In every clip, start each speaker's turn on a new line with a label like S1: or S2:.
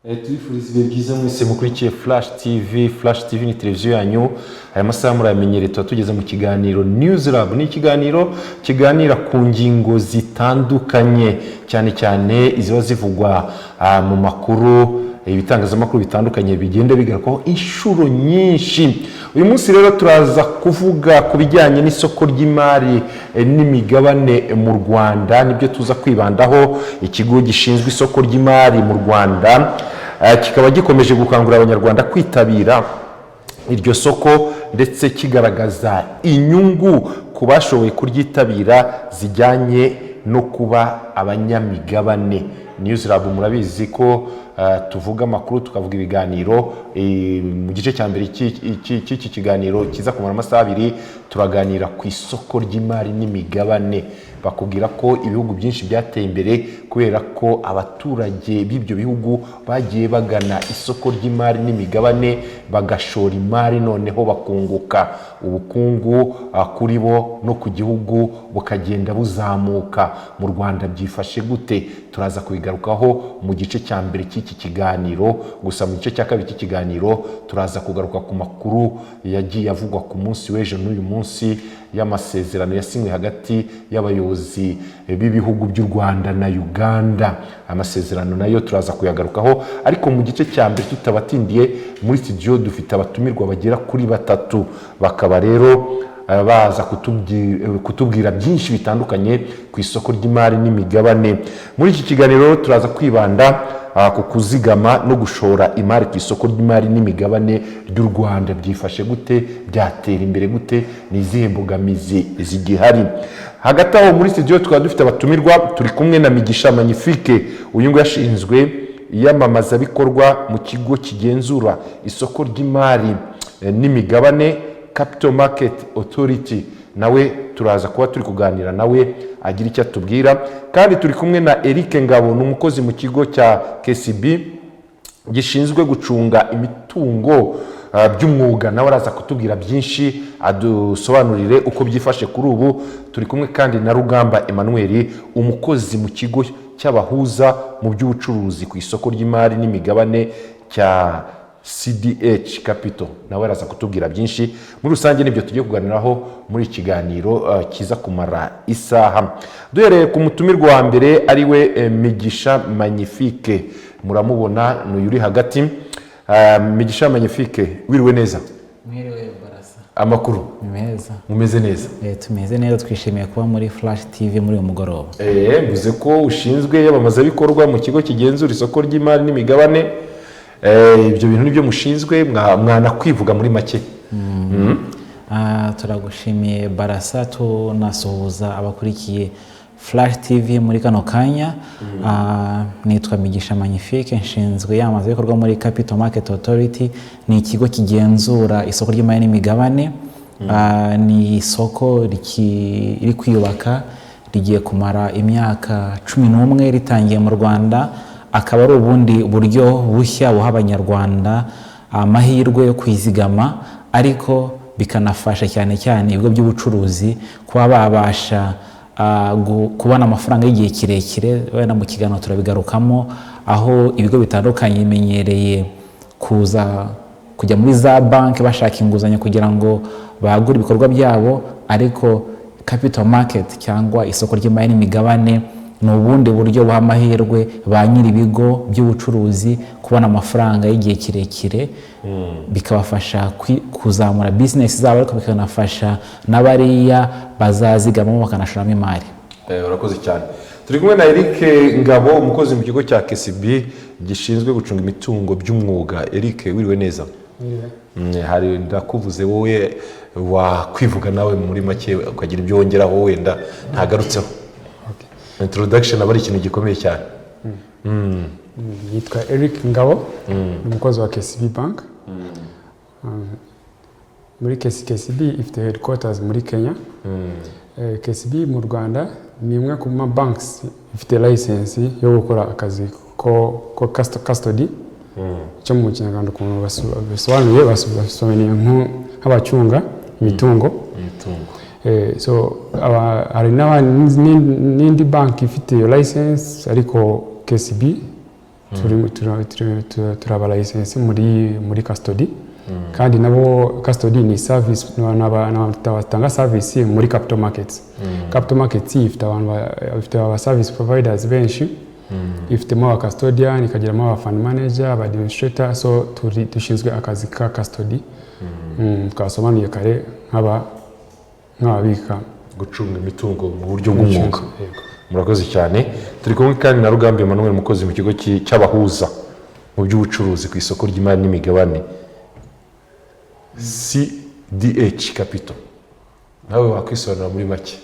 S1: Tubifuriza ibihe byiza mwese mukurikiye Flash TV. Flash TV ni televiziyo yanyu. Aya masaha muramenyereye tuba tugeze mu kiganiro News Lab. Ni ikiganiro kiganira ku ngingo zitandukanye cyane cyane iziba zivugwa mu makuru, ibitangazamakuru bitandukanye bigenda bigarukaho inshuro nyinshi. Uyu munsi rero turaza kuvuga ku bijyanye n'isoko ry'imari n'imigabane mu Rwanda, nibyo tuza kwibandaho. Ikigo gishinzwe isoko ry'imari mu Rwanda kikaba gikomeje gukangurira abanyarwanda kwitabira iryo soko ndetse kigaragaza inyungu ku bashoboye kuryitabira zijyanye no kuba abanyamigabane. News Lab murabizi ko tuvuga amakuru tukavuga ibiganiro. Mu gice cya mbere cy'iki kiganiro kiza kumara amasaha 2 turaganira ku isoko ry'imari n'imigabane. Bakubwira ko ibihugu byinshi byateye imbere kubera ko abaturage b'ibyo bihugu bagiye bagana isoko ry'imari n'imigabane bagashora imari, noneho bakunguka. Ubukungu kuri bo no ku gihugu bukagenda buzamuka. Mu Rwanda byifashe gute? Turaza kubigarukaho mu gice cya mbere cy'iki kiganiro. Gusa mu gice cya kabiri cy'ikiganiro turaza kugaruka ku makuru yagiye avugwa ku munsi w'ejo n'uyu munsi y'amasezerano yasinywe hagati y'abayobozi b'ibihugu by'u Rwanda na Uganda. Amasezerano nayo turaza kuyagarukaho, ariko mu gice cya mbere tutabatindiye muri studio dufite abatumirwa bagera kuri 3. Bakaba rero baza kutubwira byinshi bitandukanye ku isoko ry'imari n'imigabane. Muri iki kiganiro turaza kwibanda ku kuzigama no gushora imari ku isoko ry'imari n'imigabane ry'u Rwanda. Byifashe gute? Byatera imbere gute? Ni izihe mbogamizi zigihari? Hagati aho muri studio tukaba dufite abatumirwa. Turi kumwe na Migisha Magnifique, uyu ngo yashinzwe iyamamaza bikorwa mu kigo kigenzura isoko ry'imari n'imigabane Capital Market Authority. Nawe turaza kuba turi kuganira nawe agira icyo atubwira. Kandi turi kumwe na Eric Ngabo, n'umukozi mu kigo cya KCB gishinzwe gucunga imitungo by'umwuga. Nawe araza kutubwira byinshi, adusobanurire uko byifashe kuri ubu. Turi kumwe kandi na Rugamba Emmanuel, umukozi mu kigo cy'abahuza mu by'ubucuruzi ku isoko ry'imari n'imigabane cya CDH Capital. Nawe araza kutubwira byinshi. Muri rusange nibyo tugiye kuganiraho muri ikiganiro kiza kumara isaha. Duhereye ku mutumirwa wa mbere ari we Migisha Magnifique. Muramubona n'uyuri hagati. Migisha Magnifique, wiriwe neza?
S2: Mwiriwe Barasa.
S1: Amakuru?
S2: Meza.
S1: Mumeze neza?
S2: Tumeze neza, twishimiye kuba muri Flash TV muri uyu mugoroba.
S1: Mvuze ko ushinzwe yabamaza bikorwa mu kigo kigenzura isoko ry'imari n'imigabane. Ibyo bintu nibyo mushinzwe, mwana kwivuga muri make.
S2: Turagushimiye Barasa, tunasuhuza abakurikiye Flash TV muri kano kanya. Nitwa Migisha Magnifique, nshinzwe yamaze bikorwa muri Capital Market Authority. Ni ikigo kigenzura isoko ry'imari n'imigabane. Ni isoko riri kwiyubaka, rigiye kumara imyaka 11 ritangiye mu Rwanda. Akaba ari ubundi buryo bushya buha abanyarwanda amahirwe yo kwizigama, ariko bikanafasha cyane cyane ibigo by'ubucuruzi kuba babasha kubona amafaranga y'igihe kirekire. Wenda mu kiganiro turabigarukamo, aho ibigo bitandukanye bimenyereye kujya muri za banki bashaka inguzanyo kugira ngo bagure ibikorwa byabo, ariko Capital Market cyangwa isoko ry'imari n'imigabane ni ubundi buryo buha amahirwe ba nyiri ibigo by'ubucuruzi kubona amafaranga y'igihe kirekire, bikabafasha kuzamura business zabo, ariko bikanafasha n'abariya bazazigamo bakanashoramo imari.
S1: Urakoze cyane. Turi kumwe na Eric Ngabo, umukozi mu kigo cya KCB gishinzwe gucunga imitungo by'umwuga. Eric, wiriwe neza? Hari ndakuvuze wowe wakwivuga nawe muri make ukagira ibyo wongeraho wenda ntagarutseho. Introduction aba ari ikintu gikomeye cyane.
S3: Yitwa Eric Ngabo, umukozi wa KCB Bank. Muri KCB ifite headquarters muri Kenya. KCB mu Rwanda ni imwe ku ma banks ifite license yo gukora akazi ko custody. Cyo mu Kinyarwanda ukuntu basobanuye basobanuye nk'abacunga imitungo. So hari n'indi banki ifite license, ariko KCB turaba license muri custody kandi nabo custody ni service n'abatanga service muri capital markets. Capital markets ifite aba service providers benshi, ifitemo aba custodian, ikagiramo aba fund manager, aba administrator, so dushinzwe akazi ka custody. Twasobanuye kare nk'ababika
S1: gucunga imitungo mu buryo bw'umwuga. Murakoze cyane. Turi kumwe kandi na Rugambi Emmanuel, umukozi mu kigo cy'abahuza mu by'ubucuruzi ku isoko ry'imari n'imigabane CDH Capital. Nawe wakwisobanura muri make?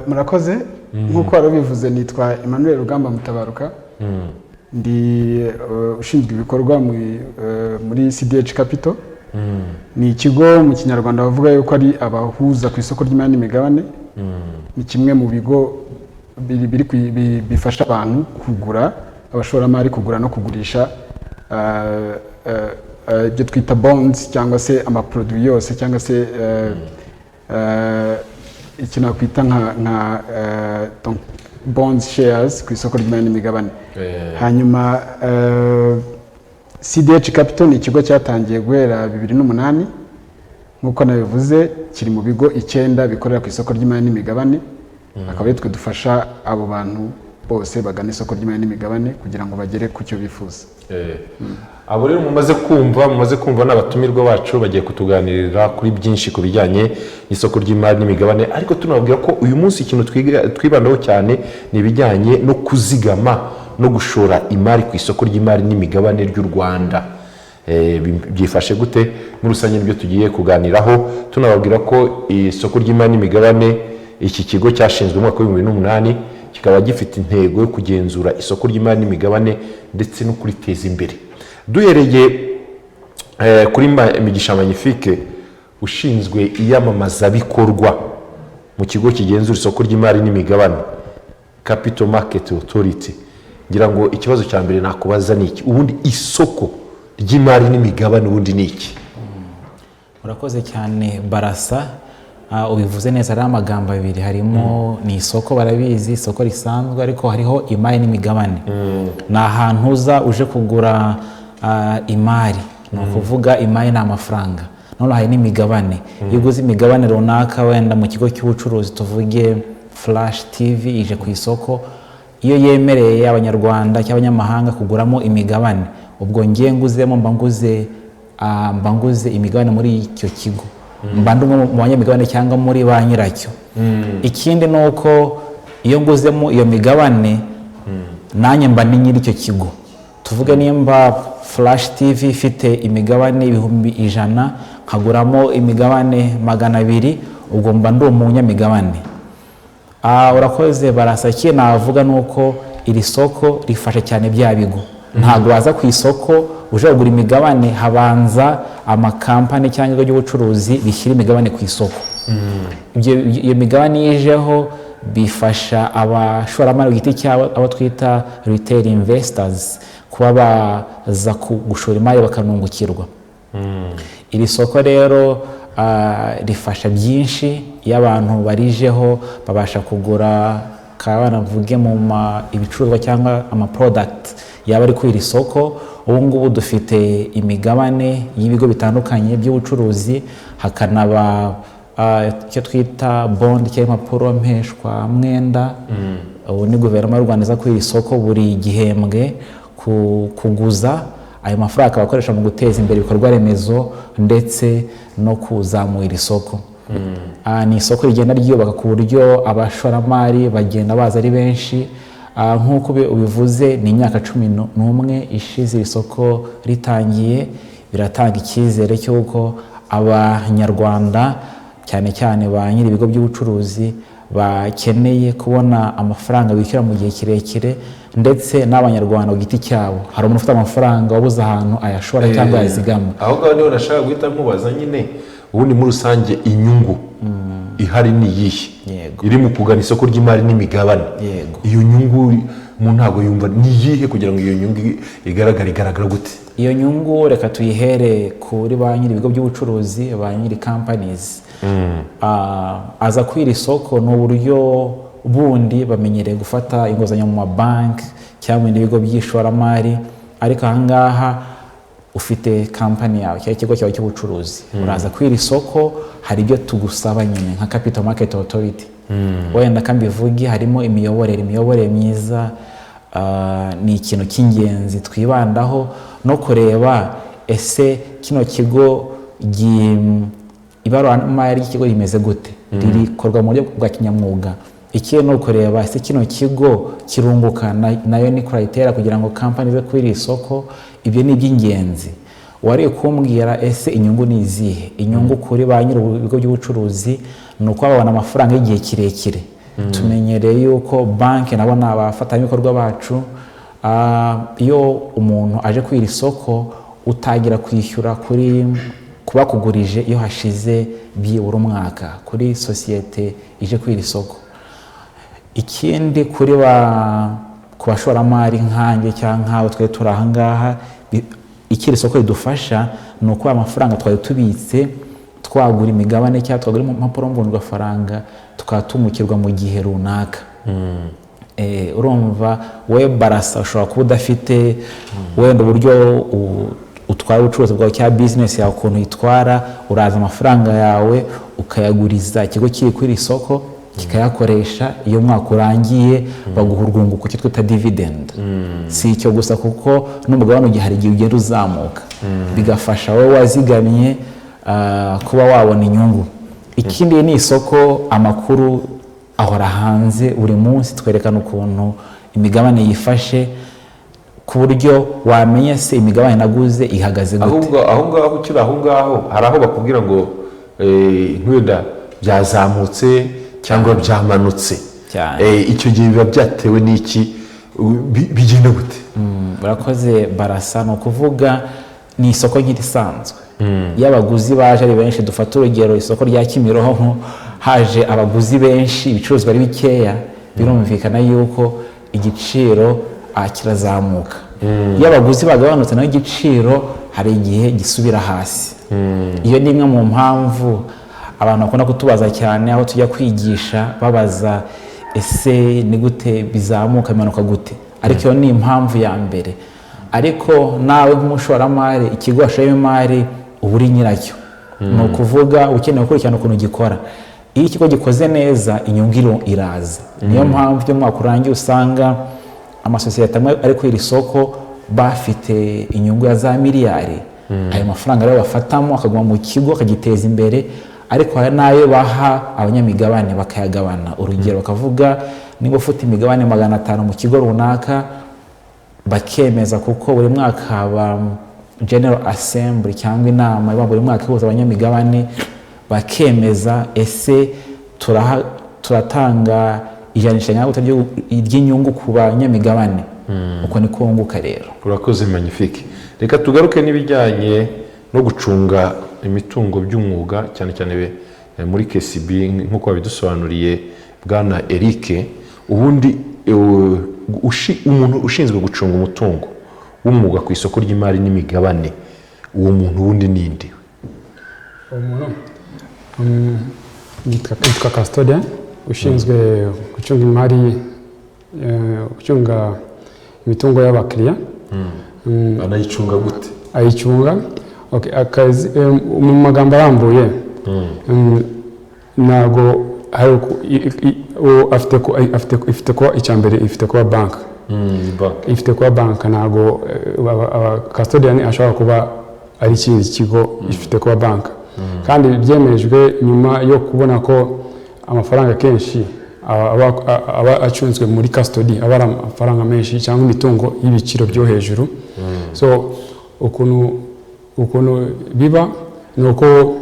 S4: Murakoze. Nk'uko warabivuze, nitwa Emmanuel Rugamba Mutabaruka. Ndi ushinzwe ibikorwa muri CDH Capital. Ni ikigo mu Kinyarwanda bavuga yuko ari abahuza ku isoko ry'imari n'imigabane. Ni kimwe mu bigo bifasha abantu kugura, abashoramari kugura no kugurisha ibyo twita bonds cyangwa se amaproduit yose, cyangwa se ikintu nakwita nka bonds shares ku isoko ry'imari n'imigabane. Hanyuma CDH Capital ni ikigo cyatangiye guhera 2008 nk'uko nabivuze, kiri mu bigo 9 bikorera ku isoko ry'imari n'imigabane. Akaba twe dufasha abo bantu bose bagana isoko ry'imari n'imigabane kugira ngo bagere ku cyo bifuza.
S1: Abo rero mumaze kumva n'abatumirwa bacu bagiye kutuganirira kuri byinshi ku bijyanye n'isoko ry'imari n'imigabane, ariko tunababwira ko uyu munsi ikintu twibandaho cyane ni ibijyanye no kuzigama no gushora imari ku isoko ry'imari n'imigabane ry'u Rwanda. Byifashe gute muri rusange nibyo tugiye kuganiraho, tunababwira ko isoko ry'imari n'imigabane iki kigo cyashinzwe mu mwaka wa 2008 kikaba gifite intego yo kugenzura isoko ry'imari n'imigabane ndetse no kuriteza imbere. Duhereye kuri Migisha Magnifique, ushinzwe iyamamazabikorwa mu kigo kigenzura isoko ry'imari n'imigabane Capital Market Authority, ngira ngo ikibazo cya mbere nakubaza ni iki, ubundi isoko ry'imari n'imigabane ubundi ni iki?
S2: Murakoze cyane Barasa. Ubivuze neza, ari amagambo abiri, harimo ni isoko, barabizi isoko risanzwe, ariko hariho imari n'imigabane. Ni ahantu uza uje kugura imari, ni ukuvuga imari ni amafaranga, none hari n'imigabane. Iyo uguze imigabane runaka wenda mu kigo cy'ubucuruzi, tuvuge Flash TV ije ku isoko, iyo yemereye abanyarwanda cyangwa abanyamahanga kuguramo imigabane, ubwo ngiye nguzemo mba nguze imigabane muri icyo kigo, mba ndi mu banyamigabane cyangwa muri ba nyiracyo. Ikindi ni uko iyo nguzemo iyo migabane, nanjye mba ni nyiri icyo kigo. Tuvuge nimba Flash TV ifite imigabane 100,000, nkaguramo imigabane 200, ubwo mba ndi umunyamigabane. Urakoze Barasa. Iki navuga nuko iri soko rifasha cyane bya bigo. Ntabwo waza ku isoko uje kugura imigabane, habanza amakampani cyangwa y'ubucuruzi bishyira imigabane ku isoko. Iyo migabane yijeho bifasha abashoramari giti cyabo, abo twita retail investors, kuba baza gushora imari bakanungukirwa. Iri soko rero rifasha byinshi. Iyo abantu barijeho babasha kugura banavuge mu ibicuruzwa cyangwa product yaba ari ku iri soko. Ubu ngubu dufite imigabane y'ibigo bitandukanye by'ubucuruzi, hakanaba icyo twita bond cyangwa impapuro mpeshwa mwenda. Ubu ni guverinoma y'u Rwanda iza ku iri soko buri gihembwe kuguza ayo mafaranga abakoresha mu guteza imbere ibikorwa remezo ndetse no kuzamura iri soko. Ni isoko rigenda ryubaka ku buryo abashoramari bagenda baza ari benshi. Nk'uko ubivuze, ni imyaka 11 ishize iri soko ritangiye. Biratanga icyizere cy'uko abanyarwanda cyane cyane ba nyiri ibigo by'ubucuruzi bakeneye kubona amafaranga bishyura mu gihe kirekire, ndetse n'abanyarwanda ku giti cyabo. Hari umuntu ufite amafaranga wabuze ahantu ayashora cyangwa ayazigama.
S1: Aho ngaho niho nashaka guhita nkubaza nyine, ubundi muri rusange inyungu ihari ni iyihe iri mu kugana isoko ry'imari n'imigabane? Iyo nyungu umuntu ntabwo yumva ni iyihe kugira ngo iyo nyungu igaragara gute?
S2: Iyo nyungu reka tuyihere kuri ba nyiri ibigo by'ubucuruzi, ba nyiri companies. Aza kwira isoko ni uburyo bundi bamenyereye gufata inguzanyo mu mabanki cyangwa ibindi bigo by'ishoramari, ariko ahangaha ufite kampani yawe cyangwa ikigo cyawe cy'ubucuruzi, uraza kwira isoko, hari ibyo tugusaba nyine nka Capital Market Authority. Wenda kambivuge harimo imiyoborere myiza, ni ikintu cy'ingenzi twibandaho, no kureba ese kino kigo ibaruramari ry'ikigo rimeze gute, ririkorwa mu buryo bwa kinyamwuga. Ikindi no kureba ese kino kigo kirunguka, nayo ni criteria kugira ngo kampani ze kwira isoko. Ibyo ni iby'ingenzi. Wari kumbwira ese inyungu ni izihe? Inyungu kuri ba nyiri ibigo by'ubucuruzi ni uko babona amafaranga y'igihe kirekire. Tumenyereye yuko banki nabo ni abafatanyabikorwa bacu. Iyo umuntu aje kwira isoko utagira kwishyura kuri kubakugurije iyo hashize byibura umwaka kuri sosiyete ije kwira isoko. Ikindi kuri ku bashoramari nkanjye cyangwa nkawe twari turi ahangaha, ikiri isoko ridufasha ni uko amafaranga twari tubitse twagura imigabane cyangwa twagura impapuro mvunjwafaranga tukatumukirwa mu gihe runaka. Urumva we Barasa ushobora kuba udafite wenda uburyo utwara ubucuruzi bwawe cyangwa business yawe ukuntu yitwara, uraza amafaranga yawe ukayaguriza ikigo kiri kuri isoko kikayakoresha, iyo mwaka urangiye baguha urwunguko cyo twita dividend. Si icyo gusa kuko n'umugabane ugiye hari igihe ugenda uzamuka, bigafasha wowe wazigamye kuba wabona inyungu. Ikindi ni isoko, amakuru ahora hanze buri munsi, twerekana ukuntu imigabane yifashe ku buryo wamenya se imigabane naguze ihagaze gute.
S1: Aho ngaho ukiri aho ngaho hari aho bakubwira ngo nk'wenda byazamutse cyangwa byamanutse. Icyo gihe biba byatewe n'iki, bigenda gute?
S2: Barakoze Barasa, ni ukuvuga ni isoko nk'irisanzwe. Iyo abaguzi baje ari benshi, dufata urugero isoko rya Kimironko, haje abaguzi benshi, ibicuruzwa ari bikeya, birumvikana yuko igiciro kirazamuka. Iyo abaguzi bagabanutse naho igiciro hari igihe gisubira hasi. Iyo ni imwe mu mpamvu abantu bakunda kutubaza cyane aho tujya kwigisha, babaza ese ni gute bizamuka bimanuka gute, ariko iyo ni impamvu ya mbere. Ariko nawe nk'umushoramari, ikigo washoyemo imari uba uri nyiracyo, ni ukuvuga ukeneye gukurikirana ukuntu gikora. Iyo ikigo gikoze neza inyungu iraza. Niyo mpamvu iyo umwaka urangiye usanga amasosiyete amwe ari kwira isoko bafite inyungu ya za miliyari. Ayo mafaranga rero bafatamo akaguma mu kigo akagiteza imbere, ariko hari n'ayo baha abanyamigabane bakayagabana. Urugero bakavuga niba ufite imigabane 500 mu kigo runaka, bakemeza kuko buri mwaka haba General Assembly cyangwa inama iba buri mwaka ihuza abanyamigabane, bakemeza ese turatanga ijanisha nyabutatu ry'inyungu ku banyamigabane. Uko ni kunguka rero.
S1: Urakoze Magnifique. Reka tugaruke n'ibijyanye no gucunga imitungo by'umwuga cyane cyane muri KCB nk'uko babidusobanuriye Bwana Eric. Ubundi umuntu ushinzwe gucunga umutungo w'umwuga ku isoko ry'imari n'imigabane, uwo muntu wundi ninde?
S3: Yitwa custodian, ushinzwe gucunga imari, gucunga imitungo y'abakiriya.
S1: Anayicunga gute?
S3: Ayicunga akazi mu magambo arambuye, ntago ifite kuba icyambere, ifite kuba bank. Ifite kuba bank, ntago custodian ashobora kuba ari ikindi kigo, ifite kuba bank. Kandi byemejwe nyuma yo kubona ko amafaranga kenshi aba acunzwe muri custody, aba ari amafaranga menshi cyangwa imitungo y'ibiciro byo hejuru. So ukuntu biba ni uko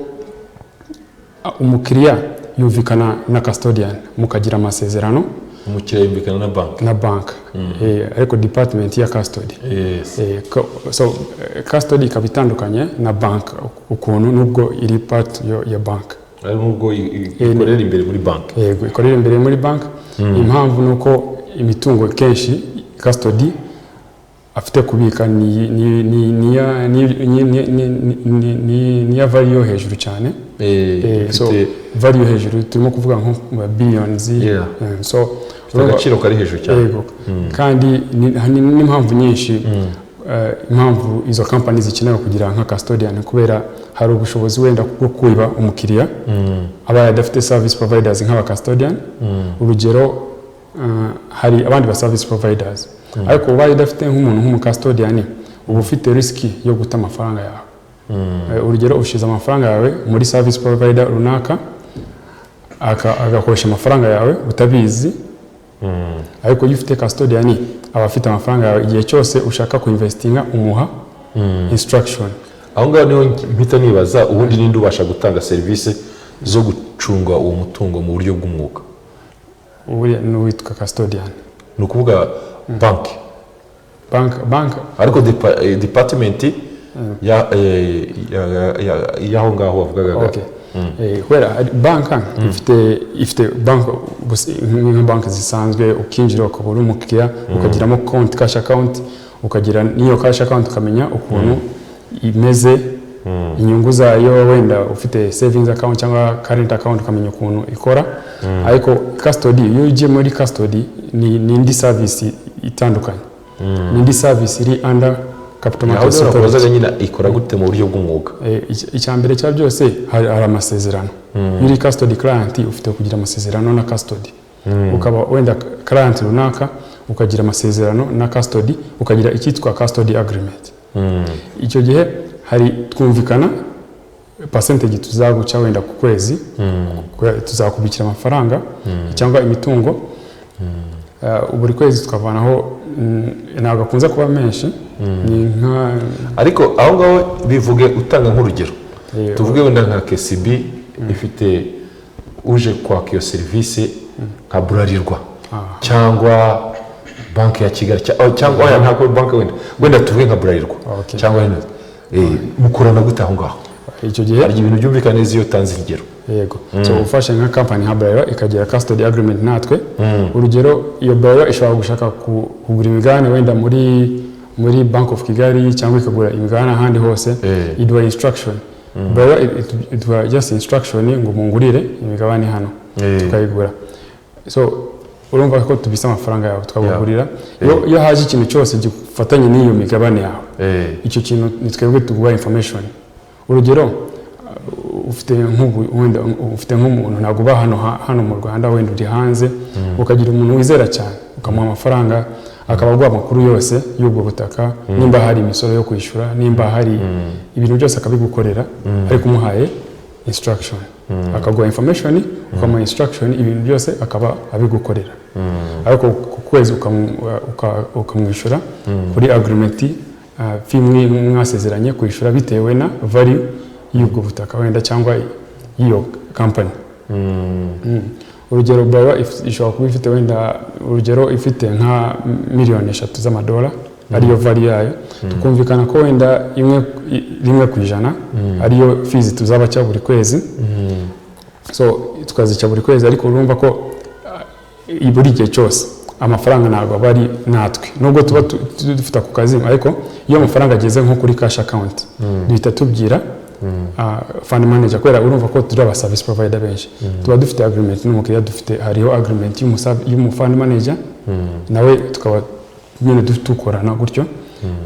S3: umukiriya yumvikana na custodian, mukagira amasezerano.
S1: Umukiriya yumvikana na bank. Ariko department ya custody. So custody ikaba itandukanye na bank ukuntu, nubwo iri part ya bank. Nubwo ikorera imbere muri bank.
S3: Yego, ikorera imbere muri bank. Impamvu nuko imitungo kenshi custody afite kubika ni ya value hejuru cyane. So value hejuru turimo kuvuga nko billions. So
S1: agaciro kari hejuru cyane
S3: yego kandi n'impamvu nyinshi impamvu izo companies zikenera kugira nka custodian kubera hari ubushobozi wenda bwo kwiba umukiriya aba adafite service providers nk'aba custodian urugero hari abandi ba service providers ariko ubaye udafite nk'umuntu nk'umukustodian uba ufite riski yo guta amafaranga yawe urugero ushize amafaranga yawe muri service provider runaka agakoresha amafaranga yawe utabizi ariko iyo ufite custodian aba afite amafaranga yawe igihe cyose ushaka kuinvestinga umuha instruction
S1: aho ngaho niho mpita nibaza ubundi ninde ubasha gutanga serivisi zo gucunga uwo mutungo mu buryo bw'umwuga
S3: uriya ni uwitwa custodian
S1: ni ukuvuga bank ariko department y'aho ngaho wavugaga
S3: kubera banka ifite bank zisanzwe ukinjira ukabona umukiriya ukagiramo cash account ukagira niyo cash account ukamenya ukuntu imeze inyungu zayo wenda ufite savings account cyangwa current account ukamenya ukuntu ikora ariko custody iyo ugiye muri custody ni indi service itandukanye ni indi service iri under capital markets
S1: authority nyine ikora gute mu buryo bw'umwuga
S3: icyambere cya byose hari amasezerano muri custody client ufite kugira amasezerano na custody ukaba wenda client runaka ukagira amasezerano na custody ukagira icyitwa custody agreement icyo gihe hari twumvikana percentage tuzaguca wenda ku kwezi tuzakubikira amafaranga cyangwa imitungo buri kwezi tukavanaho ntabwo akunze kuba menshi ni nka
S1: ariko aho ngaho bivuge utanga nk'urugero tuvuge wenda nka KCB ifite uje kwaka iyo serivisi nka Bralirwa cyangwa banki ya Kigali cyangwa oya ntabwo banki wenda tuvuge nka Bralirwa cyangwa hino mukorana gute aho ngaho
S3: icyo gihe
S1: hari ibintu byumvikana neza iyo tanze ingero
S3: yego so ufashe nka company nka Bralirwa ikagira custody agreement natwe urugero iyo Bralirwa ishobora gushaka kugura imigabane wenda muri Bank of Kigali cyangwa ikagura imigabane ahandi hose iduha instruction Bralirwa iduha just instruction ngo mungurire imigabane hano tukayigura so urumva ko tubisa amafaranga yawe tukagurira iyo haje ikintu cyose gifatanye n'iyo migabane yawe icyo kintu nitwebwe tuguha information urugero ufite nk'umuntu ntabwo uba hano mu Rwanda wenda uri hanze ukagira umuntu wizera cyane ukamuha amafaranga akaba aguha amakuru yose y'ubwo butaka nimba hari imisoro yo kwishyura nimba hari ibintu byose akabigukorera ariko umuhaye instruction akaguha information ukamuha instruction ibintu byose akaba abigukorera ariko ku kwezi ukamwishyura kuri agreement fee mwasezeranye kwishyura bitewe na value y'ubwo butaka wenda cyangwa iyo company urugero Bralirwa ishobora kuba ifite wenda urugero ifite nka miliyoni 3 z'amadolari ariyo value yayo tukumvikana ko wenda rimwe ku ijana ariyo fees tuzabaca buri kwezi so tukazica buri kwezi ariko urumva ko buri gihe cyose amafaranga ntabwo bari natwe nubwo tuba dufite ku kazi ariko iyo amafaranga ageze nko kuri cash account duhita tubwira fund manager kwera urumva ko turi aba service provider benshi tuba dufite agreement n'umukiriya dufite hariho agreement y'umufund manager nawe tukaba nyine dukorana gutyo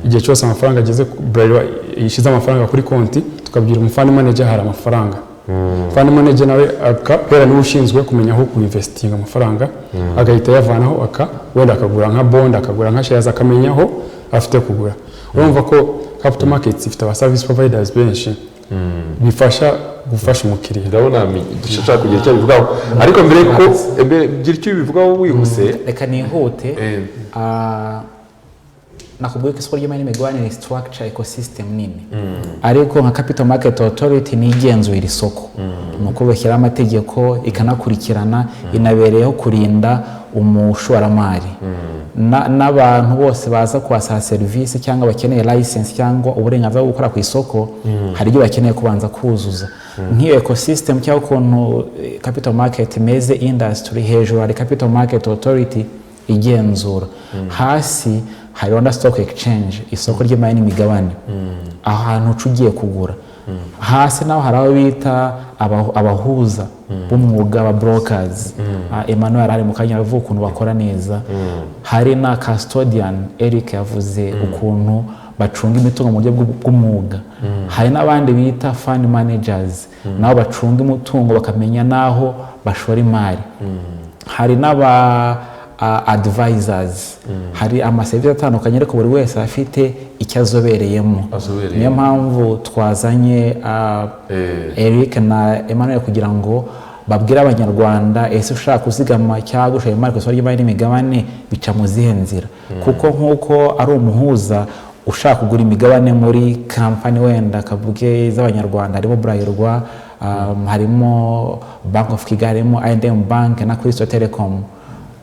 S3: igihe cyose amafaranga ageze Bralirwa yishize amafaranga kuri konti tukabwira umufund manager hari amafaranga fund manager nawe akapera n'ushinzwe kumenya aho kuinvestinga amafaranga agahita yavanaho wenda akagura nka bond akagura nka shares akamenya aho afite kugura urumva ko capital markets ifite aba service providers benshi bifasha gufasha umukiriya
S1: ndabona dushaka kugira icyo bivugaho ariko mbere ko gira icyo bivugaho wihuse
S2: reka nihute nakubwiye ko isoko ry'imari n'imigabane ni structure ecosystem nini ariko nka capital market authority ni igenzura isoko nuko bashyira amategeko ikanakurikirana inabereyeho kurinda umushoramari n'abantu bose baza kwasaba service cyangwa bakeneye license cyangwa uburenganzira bwo gukora ku isoko hari ibyo bakeneye kubanza kuzuza nk'iyo ecosystem cyangwa ukuntu capital market meze industry hejuru hari capital market authority igenzura hasi hari Rwanda Stock Exchange isoko ry'imari n'imigabane ahantu ugiye kugura hasi naho hari abo bita abahuza b'umwuga aba brokers. Emmanuel ari mu kanya avuga ukuntu bakora neza. Hari na custodian Eric yavuze ukuntu bacunga imitungo mu buryo bw'umwuga. Hari n'abandi bita fund managers nabo bacunga umutungo bakamenya naho bashora imari. Hari n'aba advisors. Hari amaserivisi atandukanye ariko buri wese afite icyo azobereyemo. Niyo mpamvu twazanye Eric na Emmanuel kugira ngo babwire abanyarwanda ese ushaka kuzigama cyangwa gushora imari ku isoko ry'imari n'imigabane bica mu zihe nzira. Kuko nk'uko ari umuhuza ushaka kugura imigabane muri kampani wenda kavuge z'abanyarwanda harimo Bralirwa, harimo Bank of Kigali, harimo I&M Bank na Crystal Telecom.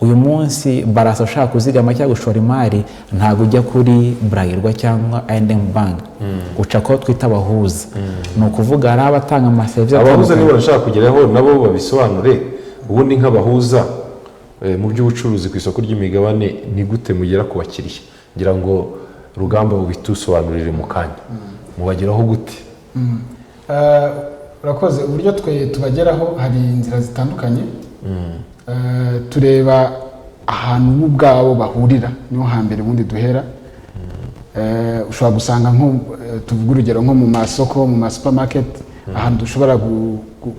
S2: Uyu munsi Barasa ushaka kuzigama cyangwa gushora imari ntago ujya kuri Bralirwa cyangwa I&M Bank, uca ko twita abahuza. Ni ukuvuga hari abatanga amaserivisi
S1: abahuza nibo barashaka kugeraho nabo babisobanure. Ubundi nk'abahuza mu by'ubucuruzi ku isoko ry'imigabane ni gute mugera ku bakiriya? Ngira ngo Rugamba ubitusobanurire mu kanya mubageraho gute?
S4: Urakoze. Uburyo twe tubageraho hari inzira zitandukanye. Tureba ahantu bo ubwabo bahurira niho hambere ubundi duhera. Ushobora gusanga nko tuvuga urugero nko mu masoko, mu ma supermarket, ahantu dushobora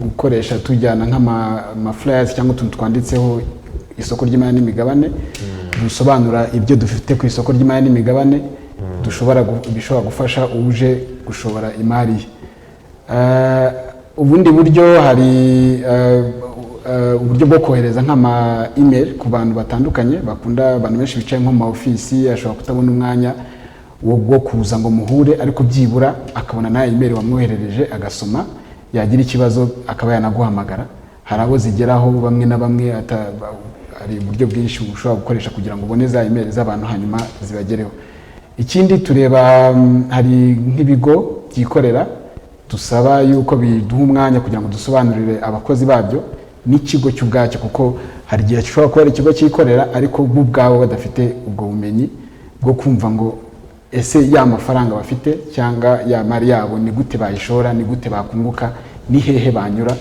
S4: gukoresha tujyana nk'ama flyers cyangwa utuntu twanditseho isoko ry'imari n'imigabane dusobanura ibyo dufite ku isoko ry'imari n'imigabane bishobora gufasha uje gushobora imari. Ubundi buryo hari uburyo bwo kohereza nk'ama email ku bantu batandukanye bakunda, abantu benshi bicaye nko mu ofisi ashobora kutabona umwanya wo kuza ngo muhure, ariko byibura akabona na email wamwoherereje agasoma, yagira ikibazo akaba yanaguhamagara. Hari abo zigeraho bamwe na bamwe hari uburyo bwinshi ushobora gukoresha kugira ngo ubone za email z'abantu hanyuma zibagereho. Ikindi tureba hari nk'ibigo byikorera dusaba yuko biduha umwanya kugira ngo dusobanurire abakozi babyo n'ikigo cy'ubwacyo, kuko hari igihe gishobora kuba ari ikigo cyikorera ariko bo ubwabo badafite ubwo bumenyi bwo kumva ngo ese ya mafaranga bafite cyangwa ya mari yabo ni gute bayishora, ni gute bakunguka, ni hehe banyura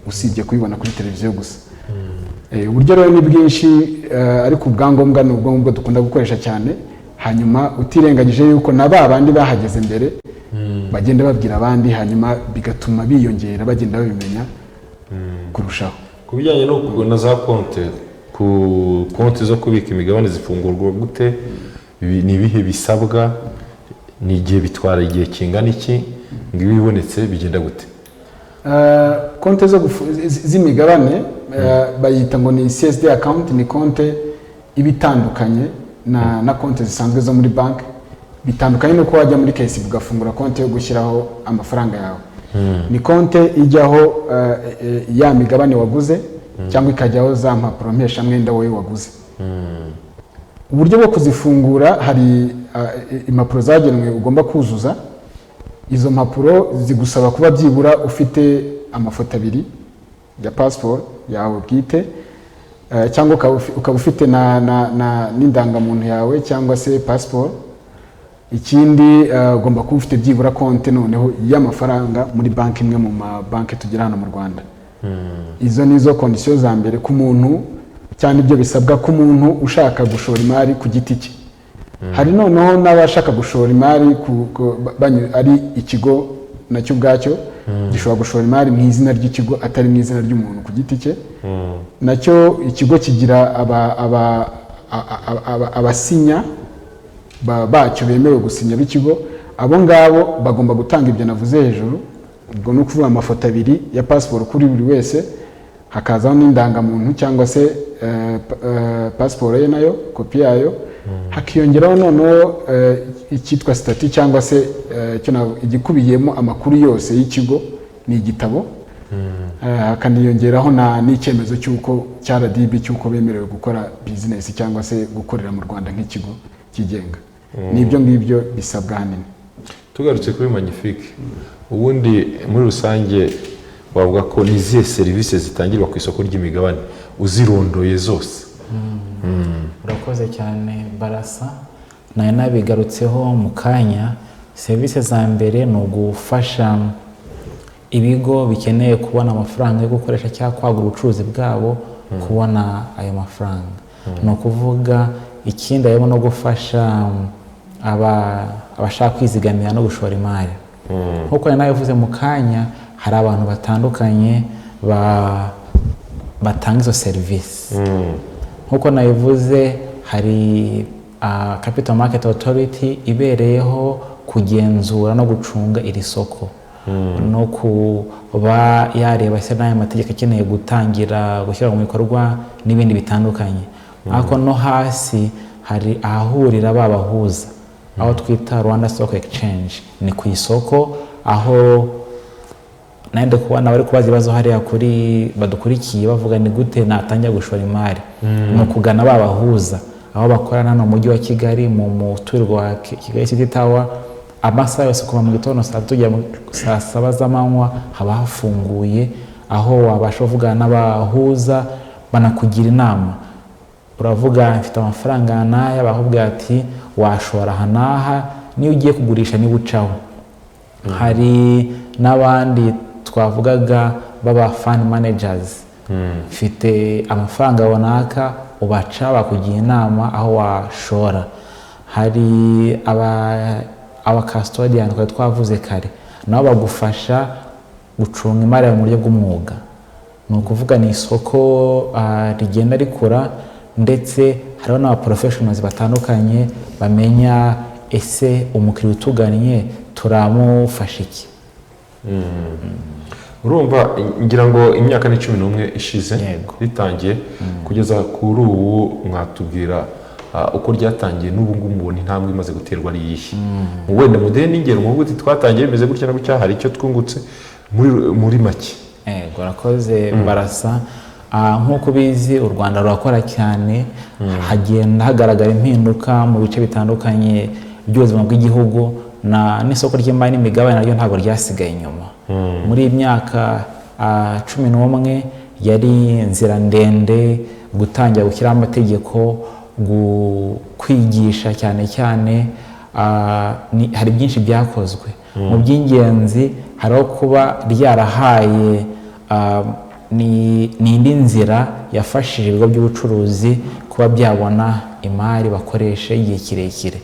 S4: usibye kubibona kuri televiziyo gusa. Uburyo rero ni bwinshi, ariko ubwangombwa ni ubwo dukunda gukoresha cyane, hanyuma utirengagije yuko na bandi bahageze mbere bagenda babwira abandi, hanyuma bigatuma biyongera bagenda babimenya kurushaho.
S1: Ku bijyanye no kugura za konti zo kubika imigabane zifungurwa gute? Ni ibihe bisabwa? Ni igihe bitwara igihe kingana iki? ngo ibi bibonetse bigenda gute?
S4: Konti z'imigabane bayita ngo ni CSD account, ni konti ibitandukanye na konti zisanzwe zo muri banki. Bitandukanye nuko wajya muri KCB ugafungura konti yo gushyiraho amafaranga yawe. Ni konti ijyaho ya migabane waguze cyangwa ikajyaho za mpapuro mpeshamwenda wowe waguze. Uburyo bwo kuzifungura, hari impapuro zagenwe ugomba kuzuza. Izo mpapuro zigusaba kuba byibura ufite amafoto 2 ya passport yawe bwite, cyangwa ukaba ufite n'indangamuntu yawe cyangwa se passport. Ikindi ugomba kuba ufite byibura konti noneho y'amafaranga muri banki imwe mu mabanki tugira hano mu Rwanda. Izo nizo kondisiyo za mbere ku muntu, cyane ibyo bisabwa ku muntu ushaka gushora imari ku giti cye. Hari noneho n'abashaka gushora imari ari ikigo nacyo ubwacyo gishobora gushora imari mu izina ry'ikigo atari mu izina ry'umuntu ku giti cye. Nacyo ikigo kigira abasinya bacyo bemewe gusinya b'ikigo. Abo ngabo bagomba gutanga ibyo navuze hejuru. Ubwo no kuvuga amafoto 2 ya passport kuri buri wese, hakazaho n'indangamuntu cyangwa se passport ye nayo kopi yayo, hakiyongeraho noneho icyitwa statut cyangwa se igikubiyemo amakuru yose y'ikigo, ni igitabo. Hakaniyongeraho n'icyemezo cy'uko cya RDB cy'uko bemerewe gukora business cyangwa se gukorera mu Rwanda nk'ikigo kigenga. Nibyo ngibyo bisabwa hanini.
S1: Tugarutse kuri Magnifique, ubundi muri rusange wavuga ko nizihe serivisi zitangirwa ku isoko ry'imigabane uzirondoye zose?
S2: Urakoze cyane Barasa, nabigarutseho mu kanya. Serivisi za mbere ni ugufasha ibigo bikeneye kubona amafaranga yo gukoresha cyangwa kwagura ubucuruzi bwabo kubona ayo mafaranga. Ni ukuvuga ikindi harimo no gufasha abashaka kwizigamira no gushora imari. Nk'uko nawe yavuze mu kanya, hari abantu batandukanye batanga izo serivisi. Nk'uko nabivuze, hari Capital Market Authority ibereyeho kugenzura no gucunga iri soko, no kuba yareba se n'aya mategeko akeneye gutangira gushyira mu bikorwa n'ibindi bitandukanye. Ariko no hasi hari ahahurira babahuza, aho twita Rwanda Stock Exchange. Ni ku isoko aho nande kubona bari kubaza ibibazo hariya kuri badukurikiye bavuga ni gute natangira gushora imari. Ni ukugana babahuza aho bakorana no mu mujyi wa Kigali mu muturirwa wa Kigali City Tower. Amasaha yose kuva mu gitondo saa 7 z'amanywa haba hafunguye, aho wabasha kuvugana n'abahuza banakugira inama. Uravuga mfite amafaranga n'aya, bakubwira ati washora hanaha niyo ugiye kugurisha niba ucaho. Hari n'abandi twavugaga baba fund managers, mfite amafaranga runaka, ubaca bakugira inama aho washora. Hari aba custodian kwa twavuze kare, nabo bagufasha gucunga imari mu buryo bw'umwuga. Ni ukuvuga ni isoko rigenda rikura, ndetse hariho n'aba professionals batandukanye bamenya ese umukiriya utuganye turamufasha iki.
S1: Urumva ngira ngo imyaka ni 11 ishize ritangiye kugeza kuri ubu, mwatubwira uko ryatangiye n'ubu ngubu mubona intambwe imaze guterwa ari yihe? Wenda mudehe n'ingero mu guti twatangiye bimeze gutya na gutya, hari icyo twungutse muri make.
S2: Urakoze Barasa. Nk'uko bizi u Rwanda rurakora cyane, hagenda hagaragara impinduka mu bice bitandukanye by'ubuzima bw'igihugu, n'isoko ry'imari n'imigabane naryo ntabwo ryasigaye inyuma. Muri iyi myaka 11 yari inzira ndende gutangira gushyiraho amategeko, kwigisha cyane hari byinshi byakozwe. Mu by'ingenzi hariho kuba ryarahaye n'indi nzira yafashije ibigo by'ubucuruzi kuba byabona imari bakoresha igihe kirekire.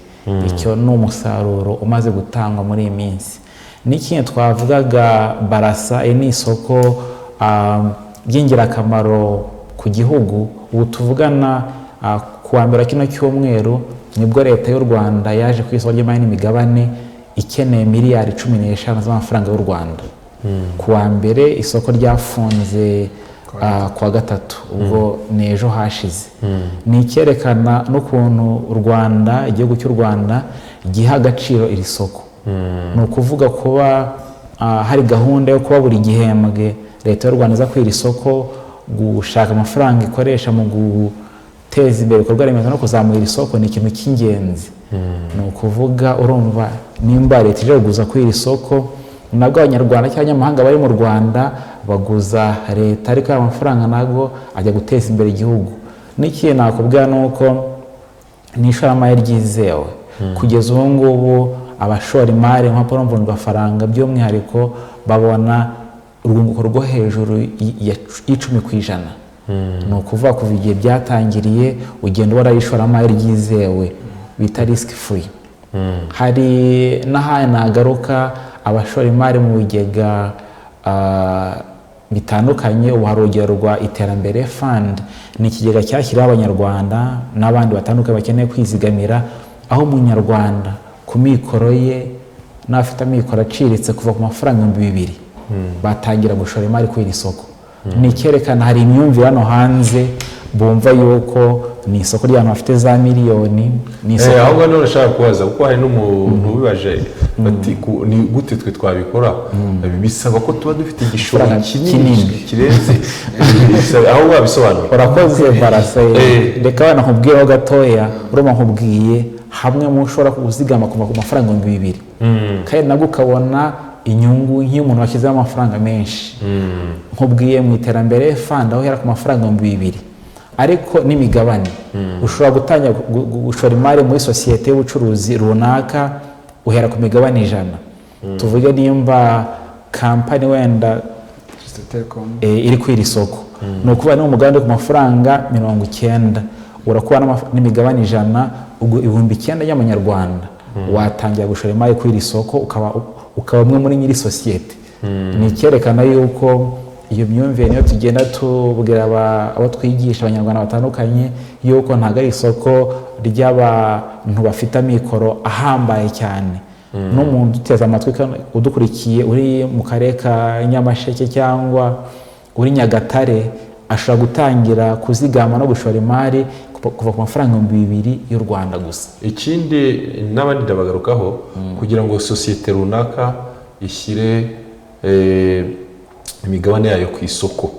S2: Icyo ni umusaruro umaze gutangwa muri iyi minsi. N'ikindi twavugaga Barasa, ni isoko ry'ingirakamaro ku gihugu. Ubu tuvugana kuwa mbere kino cyumweru nibwo leta y'u Rwanda yaje ku isoko ry'imari n'imigabane ikeneye miliyari 15 z'amafaranga y'u Rwanda. Kuwa mbere isoko ryafunze kuwa gatatu, ubwo nejo hashize. Ni icyerekana n'ukuntu u Rwanda, igihugu cy'u Rwanda giha agaciro iri soko. Ni ukuvuga kuba hari gahunda yo kuba buri gihembwe leta y'u Rwanda iza kwira isoko gushaka amafaranga ikoresha mu guteza imbere ibikorwa remezo no kuzamura isoko. Ni ikintu cy'ingenzi. Ni ukuvuga urumva nimba leta ije kuguza kwira isoko, nabwo abanyarwanda cyangwa abanyamahanga bari mu Rwanda baguza leta, ariko amafaranga nabwo ajya guteza imbere igihugu. N'ikindi nakubwira ni uko ni ishoramari ryizewe. Kugeza ubu ngubu abashora imari nk'apo mvunjwafaranga by'umwihariko babona urwunguko rwo hejuru y'10%. Ni ukuvuga kuva igihe byatangiriye ugenda ubona ishoramari ryizewe bita risk free. Hari n'ahandi nagaruka abashora imari mu bigega bitandukanye. Ubu hari urugero rwa Iterambere Fund, ni ikigega cyashyiriweho abanyarwanda n'abandi batandukanye bakeneye kwizigamira, aho umunyarwanda ku mikoro ye n'afite amikoro aciriritse kuva ku mafaranga 2,000 batangira gushora imari kuri iri soko. Ni icyerekana hari imyumvire hano hanze bumva yuko ni isoko ry'abantu bafite za miliyoni. Ni isoko
S1: ahubwo none nshaka kubaza kuko hari n'umuntu ubibaje bati ni gute twe twabikora. Bisaba ko tuba dufite igishoro kinini kirenze aho wabisobanura.
S2: Urakoze Barasa. Reka bana nkubwiyeho gatoya. Urumva nkubwiye hamwe mu ushobora kuzigama ku mafaranga 2,000 kandi nabwo ukabona inyungu nk'umuntu washyizeho amafaranga menshi. Nkubwiye mu Iterambere Fund aho hera ku mafaranga 2,000, ariko n'imigabane ushobora gutangira gushora imari muri sosiyete y'ubucuruzi runaka uhera ku migabane 100. Tuvuge nimba kampani wenda
S4: Telecom.
S2: iri ku iri soko ni ukuvuga niba umugabane ku mafaranga 90 urakuba n'imigabane 100 ubwo 9,000 y'amanyarwanda watangira gushora imari ku iri soko ukaba umwe muri nyiri sosiyete. Ni icyerekana yuko iyo myumvire niyo tugenda tubwira abo twigisha abanyarwanda batandukanye yuko ntabwo ari isoko ry'abantu bafite amikoro ahambaye cyane. N'umuntu uteze amatwi udukurikiye uri mu karere ka Nyamasheke cyangwa uri Nyagatare ashobora gutangira kuzigama no gushora imari kuva ku mafaranga 2,000 y'u Rwanda gusa.
S1: Ikindi n'abandi ndabagarukaho kugira ngo sosiyete runaka ishyire imigabane yayo ku isoko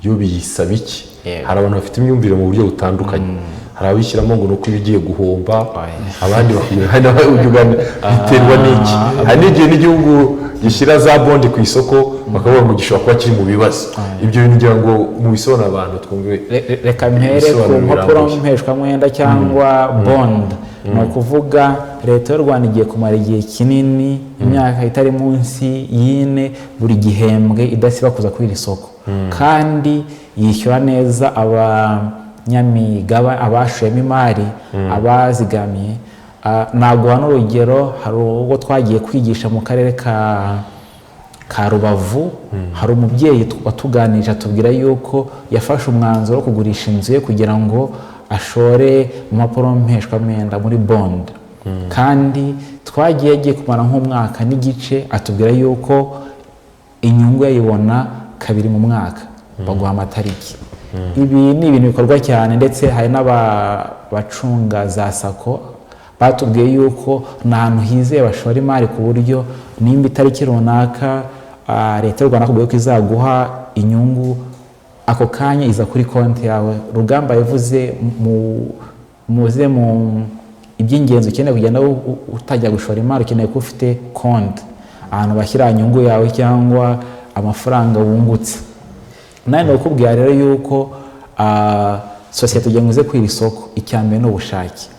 S1: yo biyisaba iki? Hari abantu bafite imyumvire mu buryo butandukanye. Hari abishyiramo ngo nuko bigiye guhomba, abandi bakubwira biterwa n'iki. Hari n'igihe n'igihugu gishyira za bondi ku isoko bakavuga ngo gishobora kuba kiri mu bibazo. Ibyo bintu ngira ngo mu bisobanuro abantu twumve.
S2: Reka mpere ku mpapuro mpeshwamwenda cyangwa bond. Ni ukuvuga leta y'u Rwanda igiye kumara igihe kinini, imyaka itari munsi y'ine, buri gihembwe idasiba kuza kuri iri soko, kandi yishyura neza abanyamigaba, abashoyemo imari, abazigamiye. Naguha n'urugero, hari ubwo twagiye kwigisha mu karere ka Rubavu, hari umubyeyi watuganije atubwira yuko yafashe umwanzuro wo kugurisha inzu ye kugira ngo ashore mu mpapuro mpeshwamwenda muri bond, kandi twagiye kumara nk'umwaka n'igice, atubwira yuko inyungu yayibona 2 mu mwaka, baguha amatariki. Ibi ni ibintu bikorwa cyane, ndetse hari n'abacunga za sako batubwiye yuko nta hantu hizeye bashora imari ku buryo nimba itariki runaka leta y'u Rwanda akubwiye ko izaguha inyungu, ako kanya iza kuri konti yawe. Rugamba yavuze muze mu iby'ingenzi ukeneye kugenda utajya gushora imari, ukeneye ko ufite konti ahantu bashyira inyungu yawe cyangwa amafaranga wungutse. Nani ukubwira rero yuko sosiyete ugiye nguze ku iri soko, icyambere n'ubushake.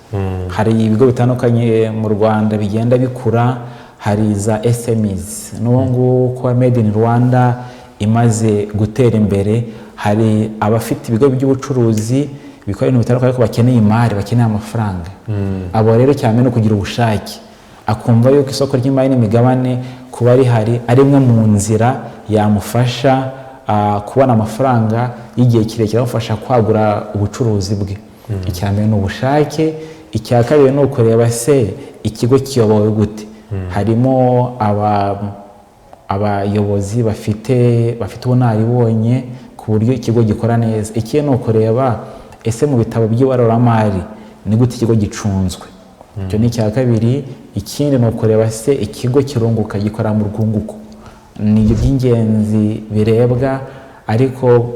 S2: Hari ibigo bitandukanye mu Rwanda bigenda bikura, hari za SMEs n'ubu ngubu kwa Made in Rwanda imaze gutera imbere. Hari abafite ibigo by'ubucuruzi bikora ibintu bitandukanye ko bakeneye imari, bakeneye amafaranga. Abo rero cyane no kugira ubushake, akumva yuko isoko ry'imari n'imigabane kuba rihari ari imwe mu nzira yamufasha kubona amafaranga y'igihe kirekire, amufasha kwagura ubucuruzi bwe. Icyambere ni ubushake. Icya kabiri ni ukureba se ikigo kiyobowe gute. Harimo abayobozi bafite ubunararibonye ku buryo ikigo gikora neza. Ikindi ni ukureba ese mu bitabo by'ibaruramari ni gute ikigo gicunzwe. Icyo ni icya kabiri. Ikindi ni ukureba se ikigo kirunguka, gikora mu rwunguko. Ni iby'ingenzi birebwa, ariko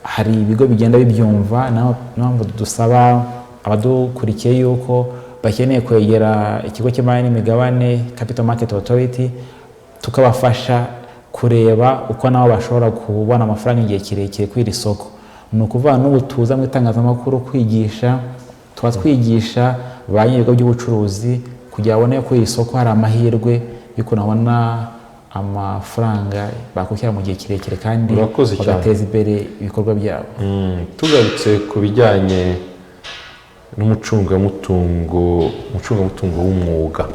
S2: hari ibigo bigenda bibyumva. Mpamvu dusaba abadukurikiye yuko bakeneye kwegera ikigo cy'imari n'imigabane Capital Market Authority, tukabafasha kureba uko nabo bashobora kubona amafaranga igihe kirekire kuri iri soko. Ni ukuvuga n'ubu tuza mu itangazamakuru kwigisha, tuba twigisha ba nyir'ibigo by'ubucuruzi kugira babone ko iri soko hari amahirwe y'uko nabona amafaranga bakwishyura mu gihe kirekire kandi bagateza imbere ibikorwa byabo.
S1: Tugarutse ku bijyanye n'umucungamutungo w'umwuga,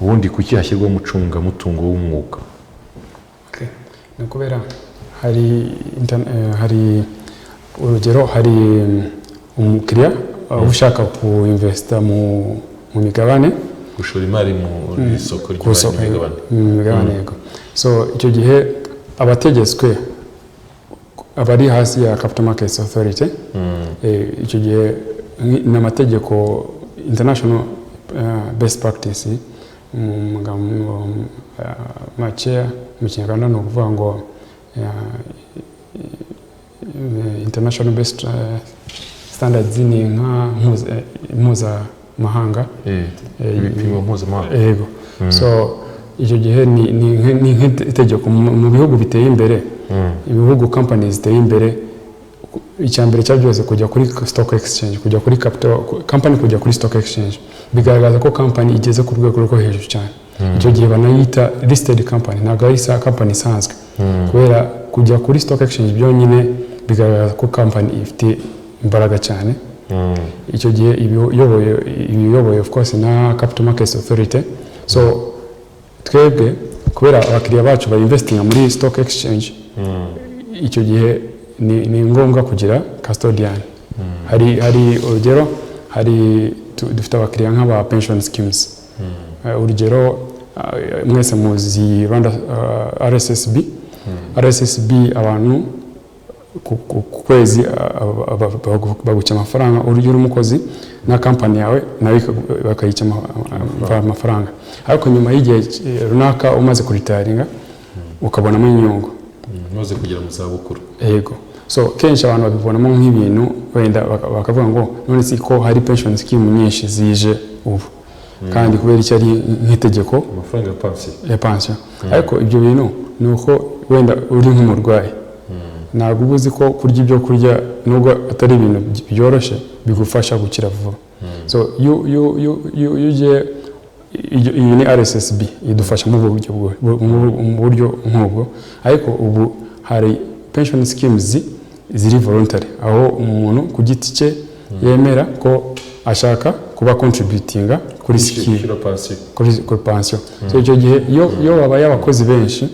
S1: ubundi kuki hashyirwa umucungamutungo w'umwuga?
S3: Ni ukubera hari urugero, hari umukiriya ushaka kuinvesta mu migabane,
S1: gushora imari mu isoko ry'imigabane.
S3: Yego. So icyo gihe abategetswe abari hasi ya Capital Markets Authority, icyo gihe n'amategeko international best practice make mu Kinyarwanda ni ukuvuga ngo international best standards ni nka mpuzamahanga,
S1: ibipimo mpuzamahanga.
S3: Yego. So icyo gihe ni nk'itegeko mu bihugu biteye imbere, ibihugu companies ziteye imbere. Icyambere cya byose kujya kuri stock exchange, kujya kuri stock exchange bigaragaza ko company igeze ku rwego rwo hejuru cyane. icyo gihe banayita listed company ntabwo ari company isanzwe kubera kujya kuri stock exchange byonyine bigaragaza ko company ifite imbaraga cyane icyo gihe ibiyoboye of course na Capital Markets Authority so twebwe kubera abakiriya bacu ba investing muri stock exchange icyo gihe ni ngombwa kugira custodian hari urugero dufite abakiriya nk'aba pension schemes urugero mwese muzi Rwanda RSSB abantu ku kwezi baguca amafaranga urugero umukozi na company yawe nawe bakayica amafaranga ariko nyuma y'igihe runaka umaze kuritaringa ukabonamo inyungu
S1: umaze kugera mu zabukuru
S3: yego so kenshi abantu babibonamo nk'ibintu wenda bakavuga ngo none si ko hari pension scheme nyinshi zije ubu kandi kubera icyo ari nk'itegeko
S1: amafaranga
S3: ya pension ariko ibyo bintu ni uko wenda uri nk'umurwayi ntabwo ubuzi ko kurya ibyo kurya nubwo atari ibintu byoroshye bigufasha gukira vuba so uje iyi ni RSSB idufasha mu buryo nk'ubwo ariko ubu hari pension schemes ziri voluntary aho umuntu ku giti cye yemera ko ashaka kuba contributinga kuri scheme kuri pension so icyo gihe iyo babaye abakozi benshi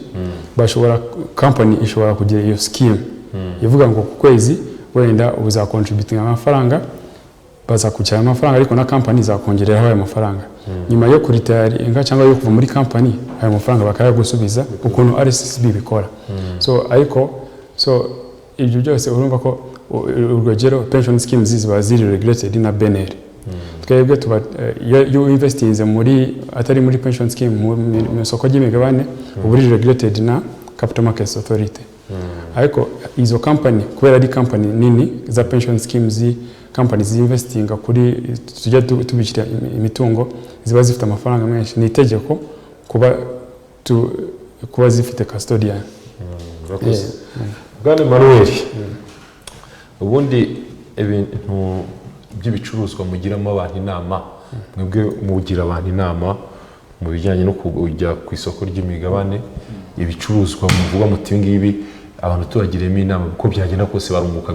S3: bashobora company ishobora kugira iyo scheme ivuga ngo ku kwezi wenda uza contributinga amafaranga bazakucyara amafaranga ariko na company izakongereraho ayo mafaranga nyuma yo kuritaringa cyangwa yo kuva muri company ayo mafaranga bakayagusubiza ukuntu RSSB bikora so ibyo byose urumva ko urugero pension schemes ziba ziri regulated na BNR twebwe tuba you investinze muri atari muri pension scheme mu soko ry'imigabane uburi regulated na Capital Markets Authority ariko izo company kubera ari company nini za pension schemes companies investinga kuri tujya tubishyira imitungo ziba zifite amafaranga menshi ni itegeko kuba zifite custodian
S1: Bwana Manuel ubundi ibintu by'ibicuruzwa mugiramo abantu inama mwebwe mugira abantu inama mu bijyanye no kujya ku isoko ry'imigabane ibicuruzwa muvuga muti ngibi abantu tubagiremo inama uko byagenda kose barunguka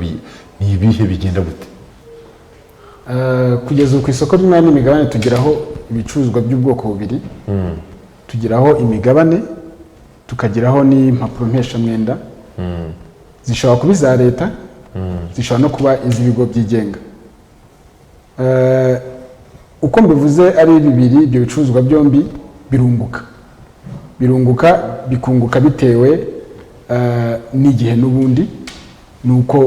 S1: ni ibihe bigenda gute
S4: kugeza ku isoko ry'imari n'imigabane tugiraho ibicuruzwa by'ubwoko bubiri tugiraho imigabane tukagiraho n'impapuro mpeshamwenda zishobora kuba iza leta zishobora no kuba iz'ibigo byigenga uko mbivuze ari bibiri ibyo bicuruzwa byombi bikunguka bitewe n'igihe n'ubundi nuko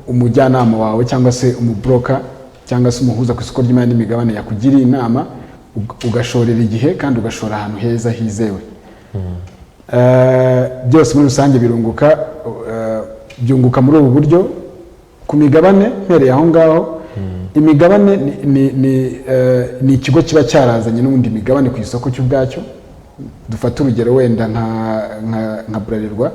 S4: umujyanama wawe cyangwa se umubroka cyangwa se umuhuza ku isoko ry'imari n'imigabane yakugiriye inama ugashorera igihe kandi ugashora ahantu heza hizewe byose muri rusange byunguka muri ubu buryo ku migabane mpereye aho ngaho imigabane ni ikigo kiba cyarazanye n'ubundi migabane ku isoko cy'ubwacyo dufata urugero wenda nka Bralirwa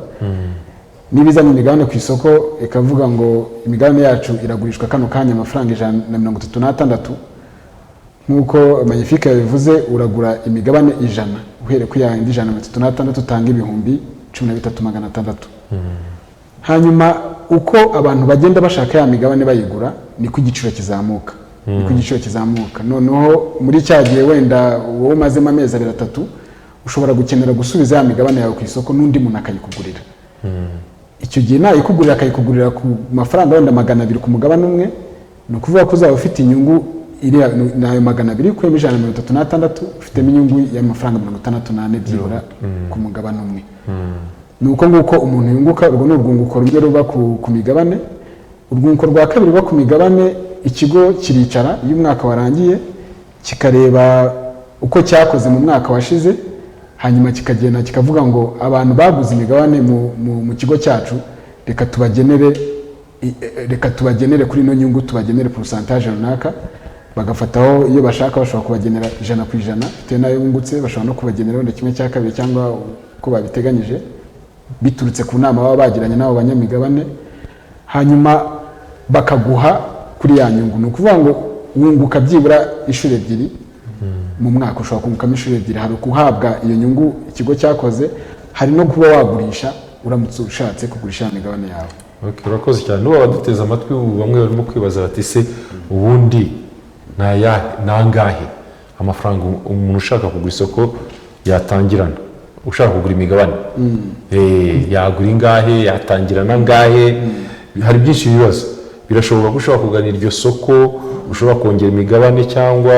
S4: niba izanye imigabane ku isoko ikavuga ngo imigabane yacu iragurishwa kano kanya amafaranga 136 nk'uko Magnifique yabivuze uragura imigabane 100 uhereye ku yandi 136 utanga ibihumbi 13,600 hanyuma uko abantu bagenda bashaka ya migabane bayigura niko igiciro kizamuka noneho muri cyagiye wenda wowe umazemo amezi 3 ushobora gukenera gusubiza ya migabane yawe ku isoko n'undi muntu akayikugurira icyo gihe nayikugurira akayikugurira ku mafaranga wenda 200 ku mugabane umwe ni ukuvuga ko uzaba ufite inyungu iri nayo 200 kuri 136 ufitemo inyungu y'amafaranga 64 byibura ku mugabane umwe nuko nguko umuntu yunguka urwo n'urwunguko rumwe ruba ku migabane urwunguko rwa kabiri ruba ku migabane ikigo kiricara iyo umwaka warangiye kikareba uko cyakoze mu mwaka washize hanyuma kikagenda kikavuga ngo abantu baguze imigabane mu kigo cyacu reka tubagenere kuri ino nyungu tubagenere pourcentage runaka bagafataho iyo bashaka bashobora kubagenera 100% bitewe n'ayo bungutse bashobora no kubagenera wenda 1/2 cyangwa uko babiteganyije biturutse ku nama baba bagiranye n'abo banyamigabane hanyuma bakaguha kuri ya nyungu ni ukuvuga ngo wunguka byibura inshuro 2 mu mwaka ushobora kungukamo inshuro ebyiri. Hari ukuhabwa iyo nyungu ikigo cyakoze, hari no kuba wagurisha uramutse ushatse kugurisha imigabane yawe.
S1: Okay, urakoze cyane. N'ubu abaduteze amatwi ubu bamwe barimo kwibaza bati se ubundi nangahe amafaranga umuntu ushaka kugura isoko yatangirana, ushaka kugura imigabane yagura ingahe, yatangirana ngahe? Hari byinshi bibazo. Birashoboka ko ushobora kuganira iryo soko, ushobora kongera imigabane cyangwa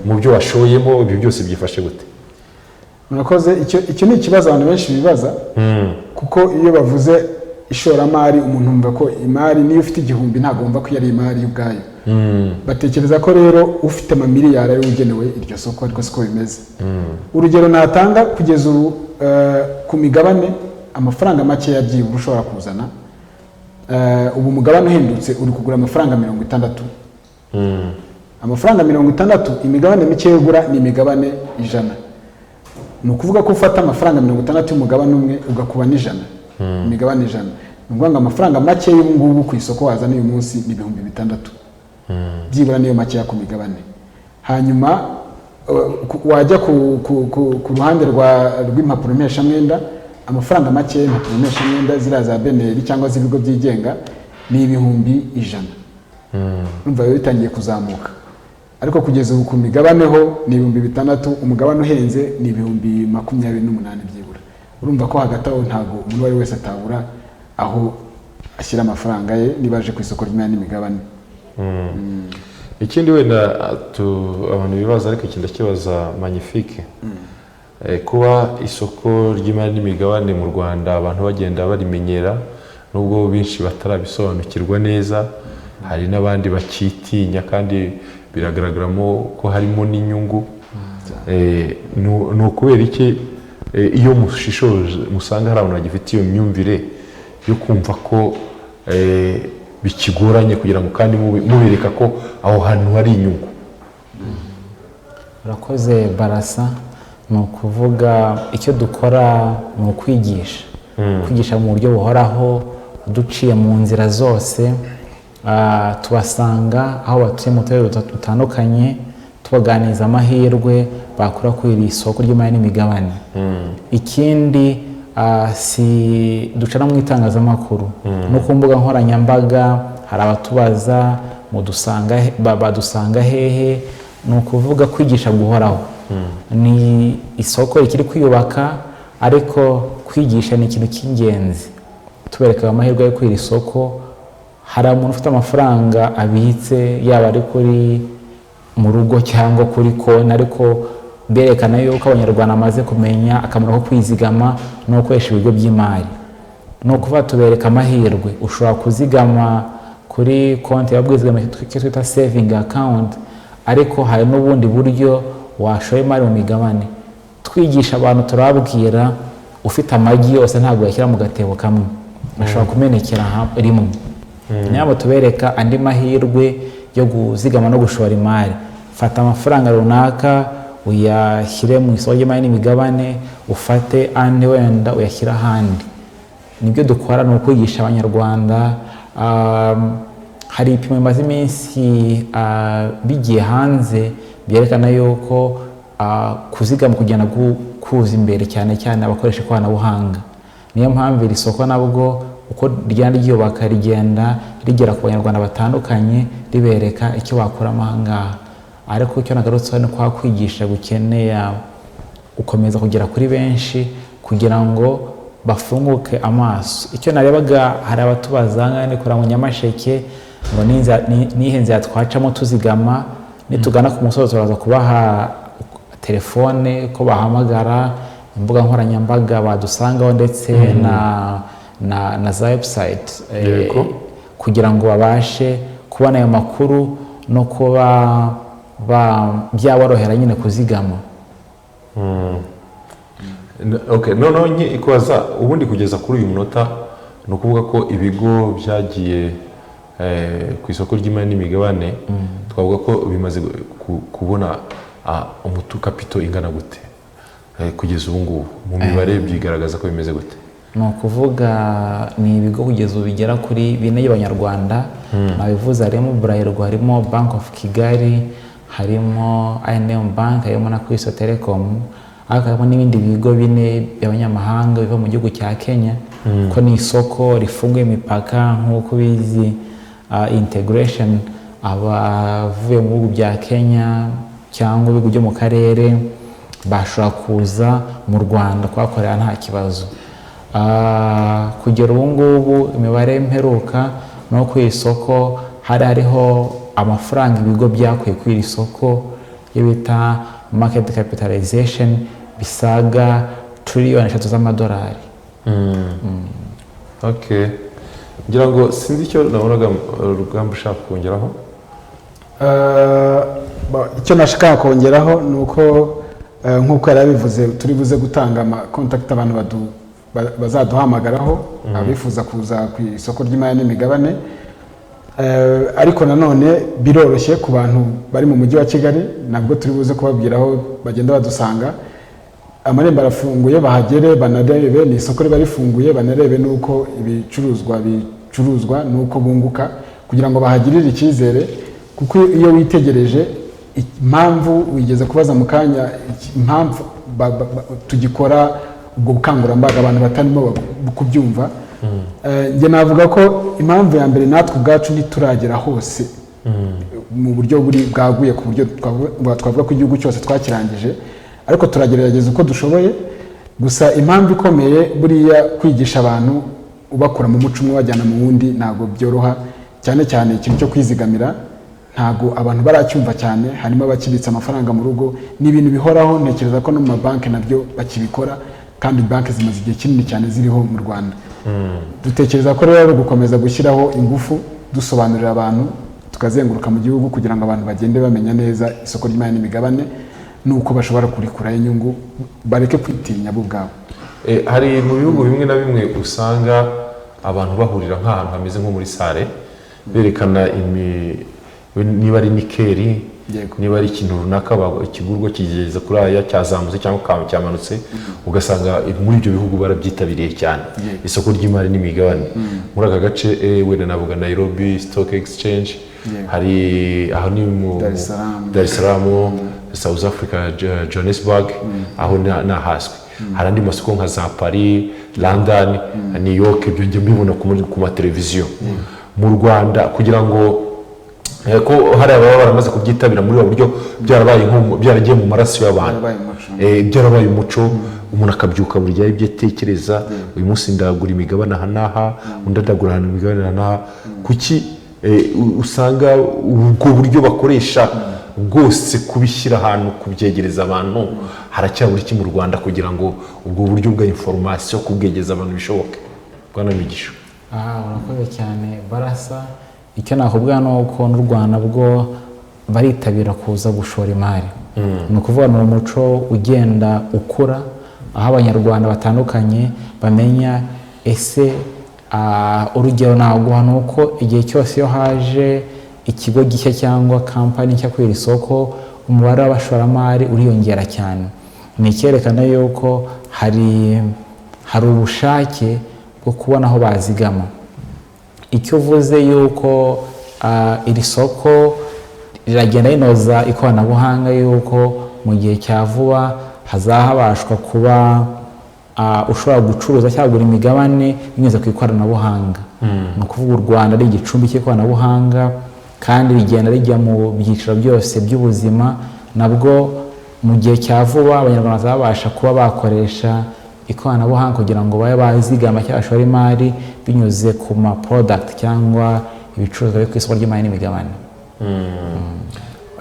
S1: mu byo washoyemo, ibyo byose byifashe gute?
S4: Murakoze. Icyo ni ikibazo abantu benshi bibaza, kuko iyo bavuze ishoramari umuntu yumva ko imari niyo ufite 1,000 ntagomba ko yari imari ubwayo. Batekereza ko rero ufite amamiliyari ari ugenewe iryo soko, ariko siko bimeze. Urugero natanga kugeza ubu ku migabane amafaranga make yabyibura ushobora kuzana, ubu mugabane uhindutse uri kugura amafaranga 60. Amafaranga 60, imigabane mike yegura ni imigabane 100. Ni ukuvuga ko ufata amafaranga 60 y'umugabane umwe ugakuba n'100, imigabane 100. Ni ukuvuga ngo amafaranga make y'ubu ngubu ku isoko wazana uyu munsi ni 6,000. Byibura niyo make ku migabane. Hanyuma wajya ku ruhande rw'impapuro mpeshamwenda, amafaranga make y'impapuro mpeshamwenda ziriya za beneri cyangwa z'ibigo byigenga ni 100,000. Urumva biba bitangiye kuzamuka, ariko kugeza ubu ku migabane ho ni 6,000. Umugabane uhenze ni 28,000 byibura. Urumva ko hagati aho ntabwo umuntu wari wese atabura aho ashyira amafaranga ye niba aje ku isoko ry'imari n'imigabane.
S1: Ikindi wenda abantu bibaza, ariko ikindi kibaza Magnifique, kuba isoko ry'imari n'imigabane mu Rwanda abantu bagenda barimenyera, nubwo benshi batarabisobanukirwa neza, hari n'abandi bakitinya kandi biragaragaramo ko harimo n'inyungu. Ni ukubera iki iyo mushishoje musanga hari abantu bagifite iyo myumvire yo kumva ko bikigoranye kugira ngo kandi mubereka ko aho hantu hari inyungu?
S2: Urakoze Barasa. Ni ukuvuga icyo dukora ni ukwigisha, kwigisha mu buryo buhoraho, duciye mu nzira zose. Tubasanga aho batuye mu turere dutandukanye, tubaganiriza amahirwe bakura kuri iri soko ry'imari n'imigabane. Ikindi si ducana mu itangazamakuru no ku mbuga nkoranyambaga, hari abatubaza badusanga hehe. Ni ukuvuga kwigisha guhoraho. Ni isoko rikiri kwiyubaka, ariko kwigisha ni ikintu cy'ingenzi. Tubereka amahirwe yo kuri iri soko. Hari umuntu ufite amafaranga abitse, yaba ari kuri mu rugo cyangwa kuri konti, ariko berekana yuko abanyarwanda amaze kumenya akamaro ko kwizigama no gukoresha ibigo by'imari. Ni ukuvuga tubereka amahirwe. Ushobora kuzigama kuri konti y'ubwizigame twita saving account, ariko hari n'ubundi buryo washoye imari mu migabane. Twigisha abantu, turababwira ufite amagi yose ntabwo yashyira mu gatebo kamwe, ashobora kumenekera rimwe. Nyabo tubereka andi mahirwe yo kuzigama no gushora imari. Fata amafaranga runaka uyashyire mu isoko ry'imari n'imigabane, ufate andi wenda uyashyira ahandi. Nibyo dukora, ni ukwigisha abanyarwanda. Hari ibipimo bimaze iminsi bigiye hanze byerekana yuko kuzigama kugenda kuza imbere cyane cyane abakoresha ikoranabuhanga. Niyo mpamvu iri soko nabwo uko rigenda ryubaka rigenda rigera ku banyarwanda batandukanye, ribereka icyo bakuramo ahangaha. Ariko icyo nagarutseho ni kwa kwigisha gukeneye ukomeza kugera kuri benshi kugira ngo bafunguke amaso. Icyo narebaga, hari abatubaza nikora mu Nyamasheke ngo nihe nzira twacamo tuzigama, nitugana ku musozo turaza kubaha telefone ko bahamagara, imbuga nkoranyambaga badusangaho, ndetse na za website kugira ngo babashe kubona ayo makuru no kuba byaborohera nyine kuzigama.
S1: Okay, none ikubaza ubundi kugeza kuri uyu munota, ni ukuvuga ko ibigo byagiye ku isoko ry'imari n'imigabane, twavuga ko bimaze kubona umutu capital ingana gute kugeza ubu ngubu? Mu mibare byigaragaza ko bimeze gute?
S2: Ni ukuvuga ni ibigo kugeza ubu bigera kuri 4 y'Abanyarwanda. Nabivuze, harimo Bralirwa, harimo Bank of Kigali, harimo I&M Bank, harimo na Kristo Telecom, ariko harimo n'ibindi bigo bine by'abanyamahanga biva mu gihugu cya Kenya, ko ni isoko rifunguye imipaka nk'uko bizi. Integration abavuye mu bihugu bya Kenya cyangwa ibihugu byo mu karere bashobora kuza mu Rwanda kuhakorera nta kibazo. Kugera ubu ngubu imibare mperuka no ku isoko hariho amafaranga ibigo byakuye ku iri soko yo bita market capitalization bisaga trillion 3 z'amadolari.
S1: Okay, ngira ngo sinzi icyo nabonaga Rugamba ushaka kongeraho.
S4: Icyo nashaka kongeraho ni uko nk'uko yarabivuze turi buze gutanga contact abantu bazaduhamagaraho abifuza kuza ku isoko ry'imari n'imigabane, ariko nanone biroroshye ku bantu bari mu mujyi wa Kigali, nabwo turi buze kubabwiraho bagenda badusanga. Amarembo arafunguye, bahagere banarebe, ni isoko riba rifunguye, banarebe nuko ibicuruzwa bicuruzwa nuko bunguka, kugira ngo bahagirire icyizere, kuko iyo witegereje impamvu wigeze kubaza mu kanya impamvu tugikora ubwo bukangurambaga abantu batarimo kubyumva. Njye navuga ko impamvu ya mbere natwe ubwacu ntituragera hose mu buryo bwaguye ku buryo twavuga ko igihugu cyose twakirangije, ariko turagerageza uko dushoboye. Gusa impamvu ikomeye buriya kwigisha abantu ubakura mu muco umwe wajyana mu wundi ntabwo byoroha, cyane cyane ikintu cyo kwizigamira ntabwo abantu baracyumva cyane. Harimo abakibitsa amafaranga mu rugo, ni ibintu bihoraho. Ntekereza ko no mu mabanki nabyo bakibikora, kandi banki zimaze igihe kinini cyane ziriho mu Rwanda. Dutekereza ko rero gukomeza gushyiraho ingufu dusobanurira abantu, tukazenguruka mu gihugu kugira ngo abantu bagende bamenya neza isoko ry'imari n'imigabane nuko bashobora kurikuraho inyungu, bareke kwitinya bo ubwabo.
S1: Hari mu bihugu bimwe na bimwe usanga abantu bahurira nk'ahantu hameze nko muri sale, berekana niba ari nikeri, niba ari ikintu runaka ikigurwa kigeze kuri aya cyazamutse cyangwa cyamanutse, ugasanga muri ibyo bihugu barabyitabiriye cyane isoko ry'imari n'imigabane. Muri aka gace wenda navuga Nairobi Stock Exchange, hari aho ni mu Dar es Salaam, South Africa, Johannesburg, aho nahaswe. Hari andi masoko nka za Paris, London, New York, ibyo njye mbibona ku mateleviziyo. Mu Rwanda kugira ngo ko hari ababa baramaze kubyitabira muri buryo byaragiye mu maraso y'abantu, byarabaye umuco. Umuntu akabyuka buri gihe ibyo tekereza, uyu munsi ndagura imigabane aha n'aha, undi ndagura imigabane aha n'aha. Kuki usanga ubwo buryo bakoresha bwose kubishyira ahantu, kubyegereza abantu, haracyabura iki mu Rwanda kugira ngo ubwo buryo bwa information kubwegeza abantu bishoboke? Bwana Migisha.
S2: Urakoze cyane Barasa. Icyo nakubwira ni uko n'u Rwanda bwo baritabira kuza gushora imari. Ni ukuvuga ni umuco ugenda ukura, aho abanyarwanda batandukanye bamenya ese urugero naguha ni uko igihe cyose iyo haje ikigo gishya cyangwa kampani nshya ku iri soko, umubare w'abashoramari uriyongera cyane. Ni icyerekana yuko hari ubushake bwo kubona aho bazigama. Icyo uvuze yuko iri soko riragenda rinoza ikoranabuhanga, yuko mu gihe cya vuba hazahabashwa kuba ushobora gucuruza cyangwa kugura imigabane binyuze ku ikoranabuhanga. Ni ukuvuga u Rwanda ari igicumbi cy'ikoranabuhanga, kandi rigenda rijya mu byiciro byose by'ubuzima. Nabwo mu gihe cya vuba abanyarwanda bazabasha kuba bakoresha ikoranabuhanga kugira ngo babe bazigama cyangwa bashore imari binyuze ku ma product cyangwa ibicuruzwa byo ku isoko ry'imari n'imigabane.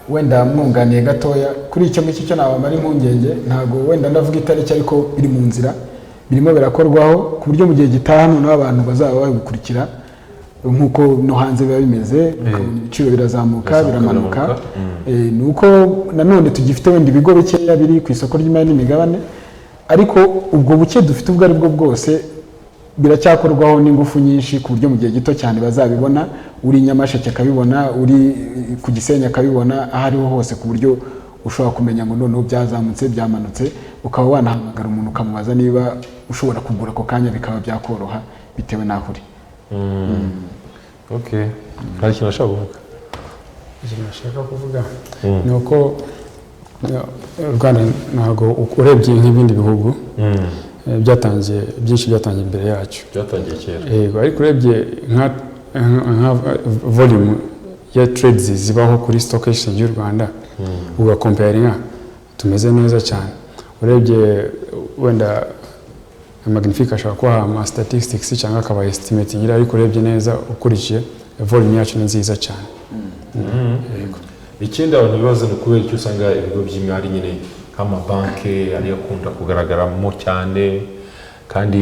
S4: Wenda mwunganiye gatoya kuri icyo ngicyo, cyo nabamara impungenge, ntabwo wenda ndavuga itariki, ariko biri mu nzira, birimo birakorwaho ku buryo mu gihe gitaha noneho abantu bazaba babikurikira nk'uko no hanze biba bimeze. Ibiciro birazamuka biramanuka. Ni uko nanone tugifite wenda ibigo bikeya biri ku isoko ry'imari n'imigabane, ariko ubwo buke dufite ubwo ari bwo bwose biracyakorwaho n'ingufu nyinshi ku buryo mu gihe gito cyane bazabibona. Uri Nyamasheke akabibona, uri ku Gisenyi akabibona, aho ariho hose, ku buryo ushobora kumenya ngo noneho byazamutse byamanutse, ukaba wanahamagara umuntu ukamubaza niba ushobora kugura ako kanya, bikaba byakoroha bitewe n'aho uri.
S1: Okay, hari ikintu ashaka kuvuga?
S3: ikintu nashaka kuvuga ni uko u Rwanda ntabwo urebye nk'ibindi bihugu byinshi byatangiye imbere yacu,
S1: byatangiye kera.
S3: yego, ariko urebye nka volume ya trades zibaho kuri stock exchange y'u Rwanda ugakomparinga, tumeze neza cyane. Urebye wenda Magnifique ashobora kubaha ama statistics cyangwa akaba estimating, ariko urebye neza ukurikiye volume yacu ni nziza cyane. Yego.
S1: Ikindi abantu bibaza ni kubera icyo usanga ibigo by'imari nyine nk'amabanki ariyo akunda kugaragaramo cyane, kandi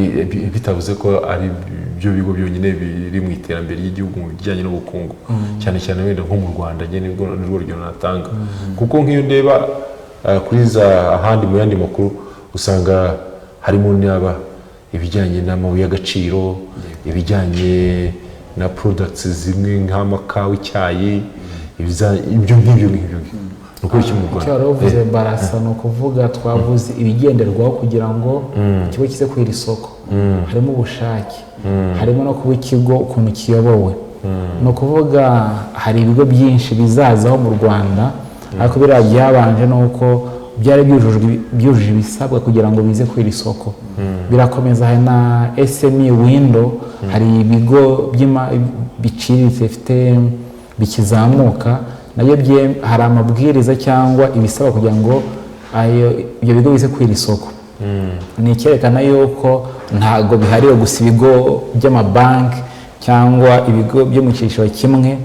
S1: bitavuze ko ari byo bigo byonyine biri mu iterambere ry'igihugu mu bijyanye n'ubukungu, cyane cyane wenda nko mu Rwanda nyine nirwo rugero natanga, kuko nk'iyo ndeba kuri za ahandi mu yandi makuru usanga harimo n'aba ibijyanye n'amabuye y'agaciro, ibijyanye na products zimwe nk'amakawa, icyayi, ibyo ngibyo nuko iki mu Rwanda.
S2: Icyo waravuze Barasa ni ukuvuga twavuze ibigenderwaho kugira ngo ikigo kize kwira isoko, harimo ubushake, harimo no kuba ikigo ukuntu kiyobowe. Ni ukuvuga hari ibigo byinshi bizazaho mu Rwanda, ariko biriya byabanje nuko byari byujuje ibisabwa kugira ngo bize kwira isoko. Birakomeza, hari na SME window, hari ibigo biciriritse bifite bikizamuka, nabyo hari amabwiriza cyangwa ibisaba kugira ngo ibyo bigo bize kwira isoko. Ni icyerekana yuko ntabwo bihariye gusa ibigo by'amabanki cyangwa ibigo byo mu cyiciro kimwe,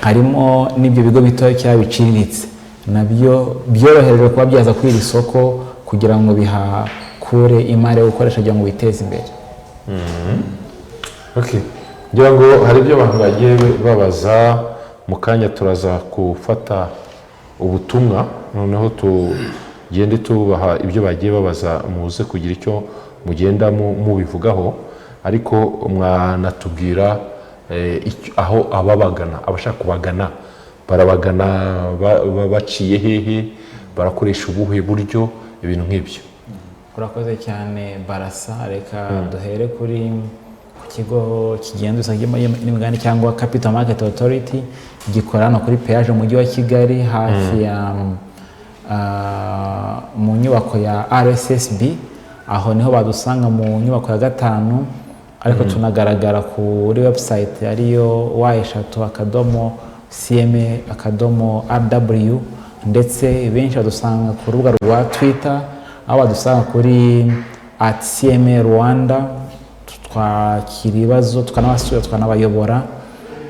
S2: harimo n'ibyo bigo bitoya cyangwa biciriritse, nabyo byorohereje kuba byaza kwira isoko kugira ngo bihakure imari yo gukoresha kugira ngo biteze imbere.
S1: Okay, ngira ngo hari ibyo abantu bagiye babaza, mu kanya turaza gufata ubutumwa, noneho tugende tubaha ibyo bagiye babaza, muze kugira icyo mugenda mubivugaho, ariko mwanatubwira aho ababagana, abashaka kubagana barabagana baciye hehe, barakoresha ubuhe buryo, ibintu nk'ibyo.
S2: Urakoze cyane Barasa, reka duhere kuri ikigo kigenduza n'imigabane cyangwa Capital Market Authority, gikorana no kuri peage mu mujyi wa Kigali hafi ya mu nyubako ya RSSB, aho niho badusanga mu nyubako ya 5, ariko tunagaragara kuri website ariyo wa@cma.rw, ndetse benshi badusanga ku rubuga rwa Twitter, aho badusanga kuri @cma Rwanda. Twakira ibibazo, tukanabasura, tukanabayobora,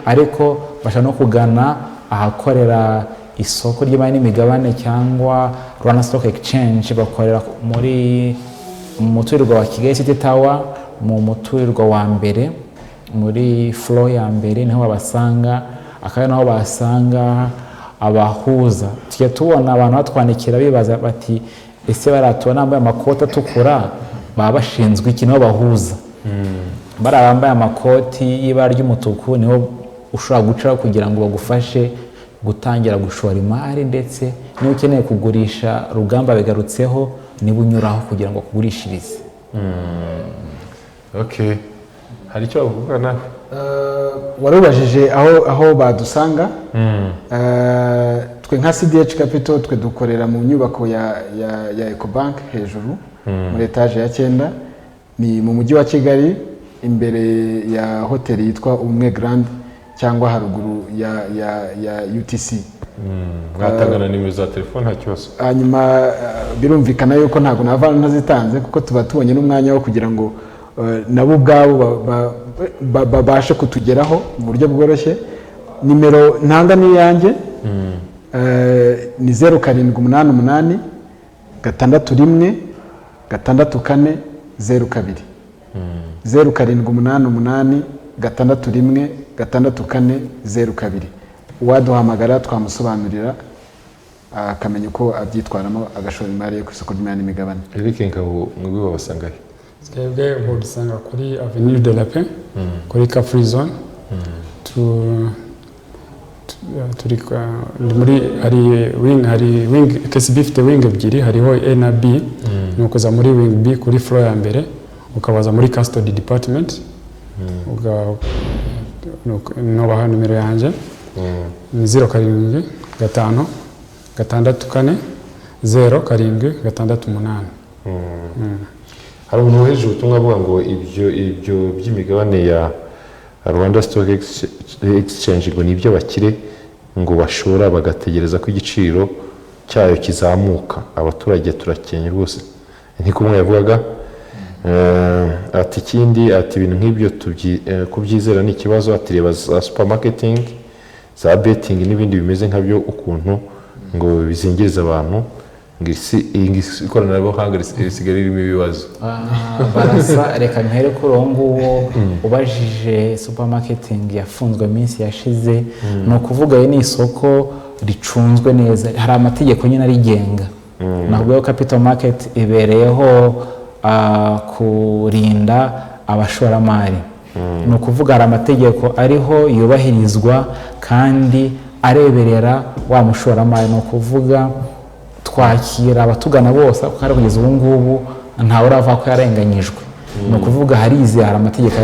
S2: ariko bashaka no kugana ahakorera isoko ry'imari n'imigabane cyangwa Rwanda Stock Exchange. Bakorera muri muturirwa wa Kigali City Tower, mu muturirwa wa mbere muri floor ya mbere, niho babasanga, akaba naho basanga abahuza. Tujya tubona abantu batwandikira bibaza bati ese baratubona bambaye amakoti atukura baba bashinzwe iki? Niho bahuza. Bari bambaye amakoti y'ibara ry'umutuku niho ushobora guca kugira ngo bagufashe gutangira gushora imari, ndetse niba ukeneye kugurisha Rugamba bigarutseho niba unyuraho kugira ngo akugurishirize.
S1: Okay, hari icyo bavuga nawe?
S4: Warubajije aho badusanga. Twe nka CDH Capital twe dukorera mu nyubako ya Ecobank hejuru muri etage ya 9, ni mu mujyi wa Kigali, imbere ya hoteli yitwa Umwe Grand cyangwa haruguru ya UTC.
S1: Mwatangana nimero za telefone nta kibazo.
S4: Hanyuma birumvikana yuko ntabwo nava ntazitanze, kuko tuba tubonye n'umwanya wo kugira ngo nabo ubwabo babashe kutugeraho mu buryo bworoshye. Nimero ntanga ni yanjye, ni 0788 661 640 02, 0788 661 640 02. Uwaduhamagara twamusobanurira akamenya uko abyitwaramo, agashora imari ku isoko ry'imari n'imigabane.
S1: Eric Ngabo, mwebwe babasanga he?
S3: Twebwe ubu dusanga kuri Avenue de la Paix, kuri Car Free Zone. hari wing KCB ifite wing ebyiri, hariho A na B. Ni ukuza muri wing B kuri floor ya mbere, ukabaza muri custody department, nubaha nimero yanjye ni 07 5 6 4 0
S1: hari umuntu wohereje ubutumwa avuga ngo ibyo by'imigabane ya Rwanda Stock Exchange ngo nibyo bakire ngo bashora bagategereza ko igiciro cyayo kizamuka, abaturage turakenye rwose. Niko umwe yavugaga. Ati ikindi ati ibintu nk'ibyo kubyizera ni ikibazo, ati reba za supermarketing, za betting n'ibindi bimeze nkabyo ukuntu ngo bizingiriza abantu, ngo ikoranabuhanga risigaye ririmo ibibazo.
S2: Barasa reka mpere kuri uwo nguwo ubajije supermarketing yafunzwe iminsi yashize, ni ukuvuga ni isoko ricunzwe neza, hari amategeko nyine arigenga. Ntabwo capital market ibereyeho kurinda abashoramari. Ni ukuvuga hari amategeko ariho yubahirizwa kandi areberera wa mushoramari. Ni ukuvuga twakira abatugana bose kandi kugeza ubu ngubu ntawe urava ko yarenganyijwe. Ni ukuvuga hari amategeko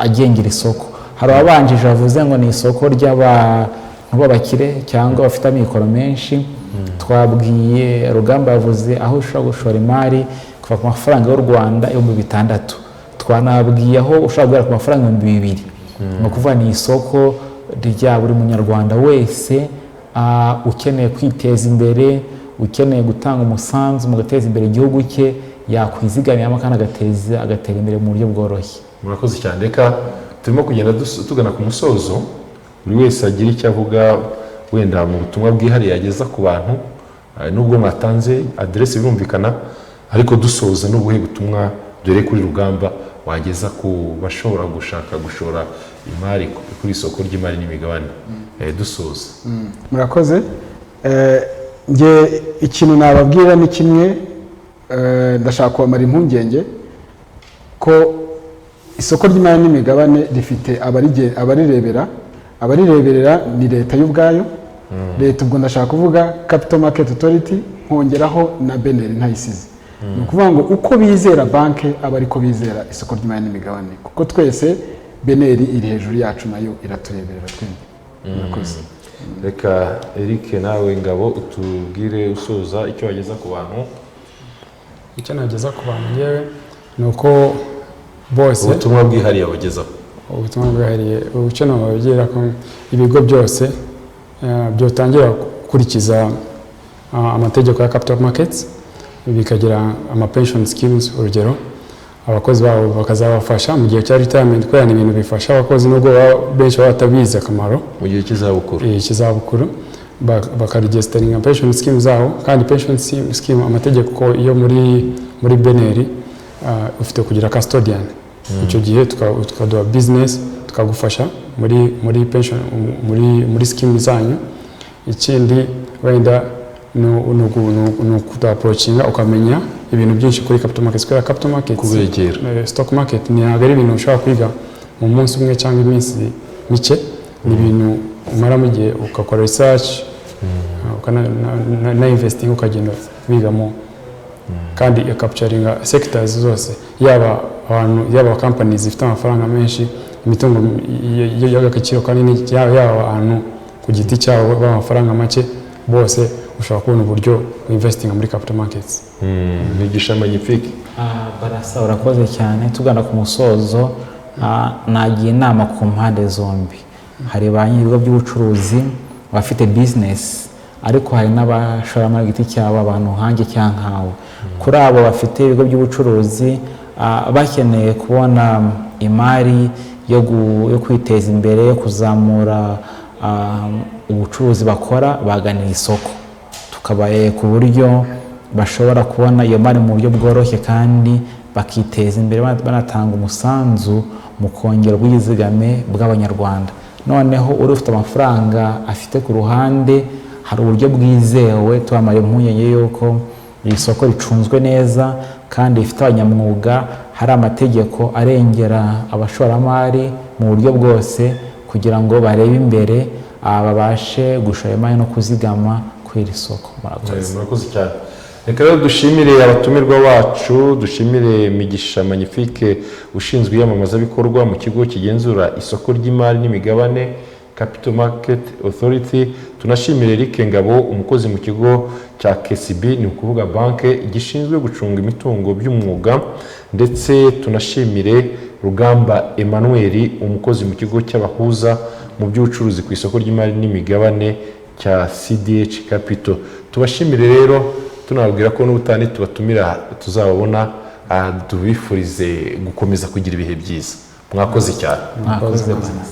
S2: agengera isoko. Hari ababanjije bavuze ngo ni isoko ry'abantu b'abakire cyangwa bafite amikoro menshi. Twabwiye Rugamba yavuze aho ushobora gushora imari kuva ku mafaranga y'u Rwanda 6,000. Twanabwiye aho ushobora guhera ku mafaranga 2,000. Ni ukuvuga ni isoko rya buri munyarwanda wese ukeneye kwiteza imbere, ukeneye gutanga umusanzu mu guteza imbere igihugu cye, yakwizigamira kandi agatera imbere mu buryo bworoshye.
S1: Murakoze cyane. Reka turimo kugenda tugana ku musozo, buri wese agira icyo avuga wenda mu butumwa bwihariye yageza ku bantu, nubwo mwatanze adresse birumvikana, ariko dusoza n'ubuhe butumwa dore kuri Rugamba wageza ku bashobora gushaka gushora imari kuri isoko ry'imari n'imigabane. Dusoza.
S4: Murakoze. Nge ikintu nababwira ni kimwe, ndashaka kubamara impungenge ko isoko ry'imari n'imigabane rifite abarireberera ni leta y'ubwayo. Leta ubwo ndashaka kuvuga Capital Market Authority, nkongeraho na BNR ntayisize. Ni ukuvuga ngo uko bizera banke aba ariko bizera isoko ry'imari n'imigabane, kuko twese BNR iri hejuru yacu nayo iratureberera twembi. Murakoze.
S1: Reka Eric nawe Ngabo utubwire usoza icyo wageza ku bantu.
S3: Icyo nageza ku bantu yewe ni uko bose
S1: ubutumwa bwihariye wagezaho.
S3: Ubutumwa bwihariye icyo nababwira ko ibigo byose byotangira gukurikiza amategeko ya capital markets, bikagira ama pension schemes. Urugero abakozi babo bakazabafasha mu gihe cya retirement, ko yani ibintu bifasha abakozi nubwo benshi batabizi akamaro
S1: mu gihe kizabukuru. Bakaregisteringa pension scheme zabo, kandi pension scheme amategeko yo muri BNR ufite kugira custodian. Icyo gihe tukaduha business tukagufasha muri pension muri scheme zanyu. Ikindi wenda no kuapproachinga ukamenya ibintu byinshi kuri capital markets, kubera capital markets kubegera
S3: stock market ni agari ibintu ushobora kwiga mu munsi umwe cyangwa iminsi mike. Ni ibintu umara mu gihe ukakora research na investing ukagenda wigamo, kandi capturinga sectors zose, yaba companies zifite amafaranga menshi, imitungo y'agaciro kanini, yaba abantu ku giti cyabo b'amafaranga make, bose ushobora kubona uburyo investing muri capital markets.
S1: Migisha Magnifique.
S2: Barasa urakoze cyane. Tugana ku musozo, nagiye inama ku mpande zombi. Hari ba nyir'ibigo by'ubucuruzi bafite business, ariko hari n'abashoramari giti cyabo, abantu hanjye cyangwa nkawe. Kuri abo bafite ibigo by'ubucuruzi bakeneye kubona imari yo kwiteza imbere, yo kuzamura ubucuruzi bakora, baganira isoko tukabaye ku buryo bashobora kubona iyo mari mu buryo bworoshye kandi bakiteza imbere banatanga umusanzu mu kongera ubwizigame bw'abanyarwanda. Noneho uri ufite amafaranga afite ku ruhande, hari uburyo bwizewe tubamara impungenge yuko iri soko ricunzwe neza kandi rifite abanyamwuga, hari amategeko arengera abashoramari mu buryo bwose kugira ngo barebe imbere, babashe gushora imari no kuzigama kuri iri soko.
S1: Murakoze cyane. Reka rero dushimire abatumirwa bacu, dushimire Migisha Magnifique ushinzwe iyamamazabikorwa mu kigo kigenzura isoko ry'imari n'imigabane Capital Market Authority. Tunashimire Eric Ngabo, umukozi mu kigo cya KCB, ni ukuvuga banke gishinzwe gucunga imitungo by'umwuga, ndetse tunashimire Rugamba Emmanuel, umukozi mu kigo cy'abahuza mu by'ubucuruzi ku isoko ry'imari n'imigabane cya CDH Capital. Tubashimire rero, tunababwira ko n'ubutani tubatumira tuzababona, tubifurize gukomeza kugira ibihe byiza. Mwakoze cyane.
S2: Mwakoze bana.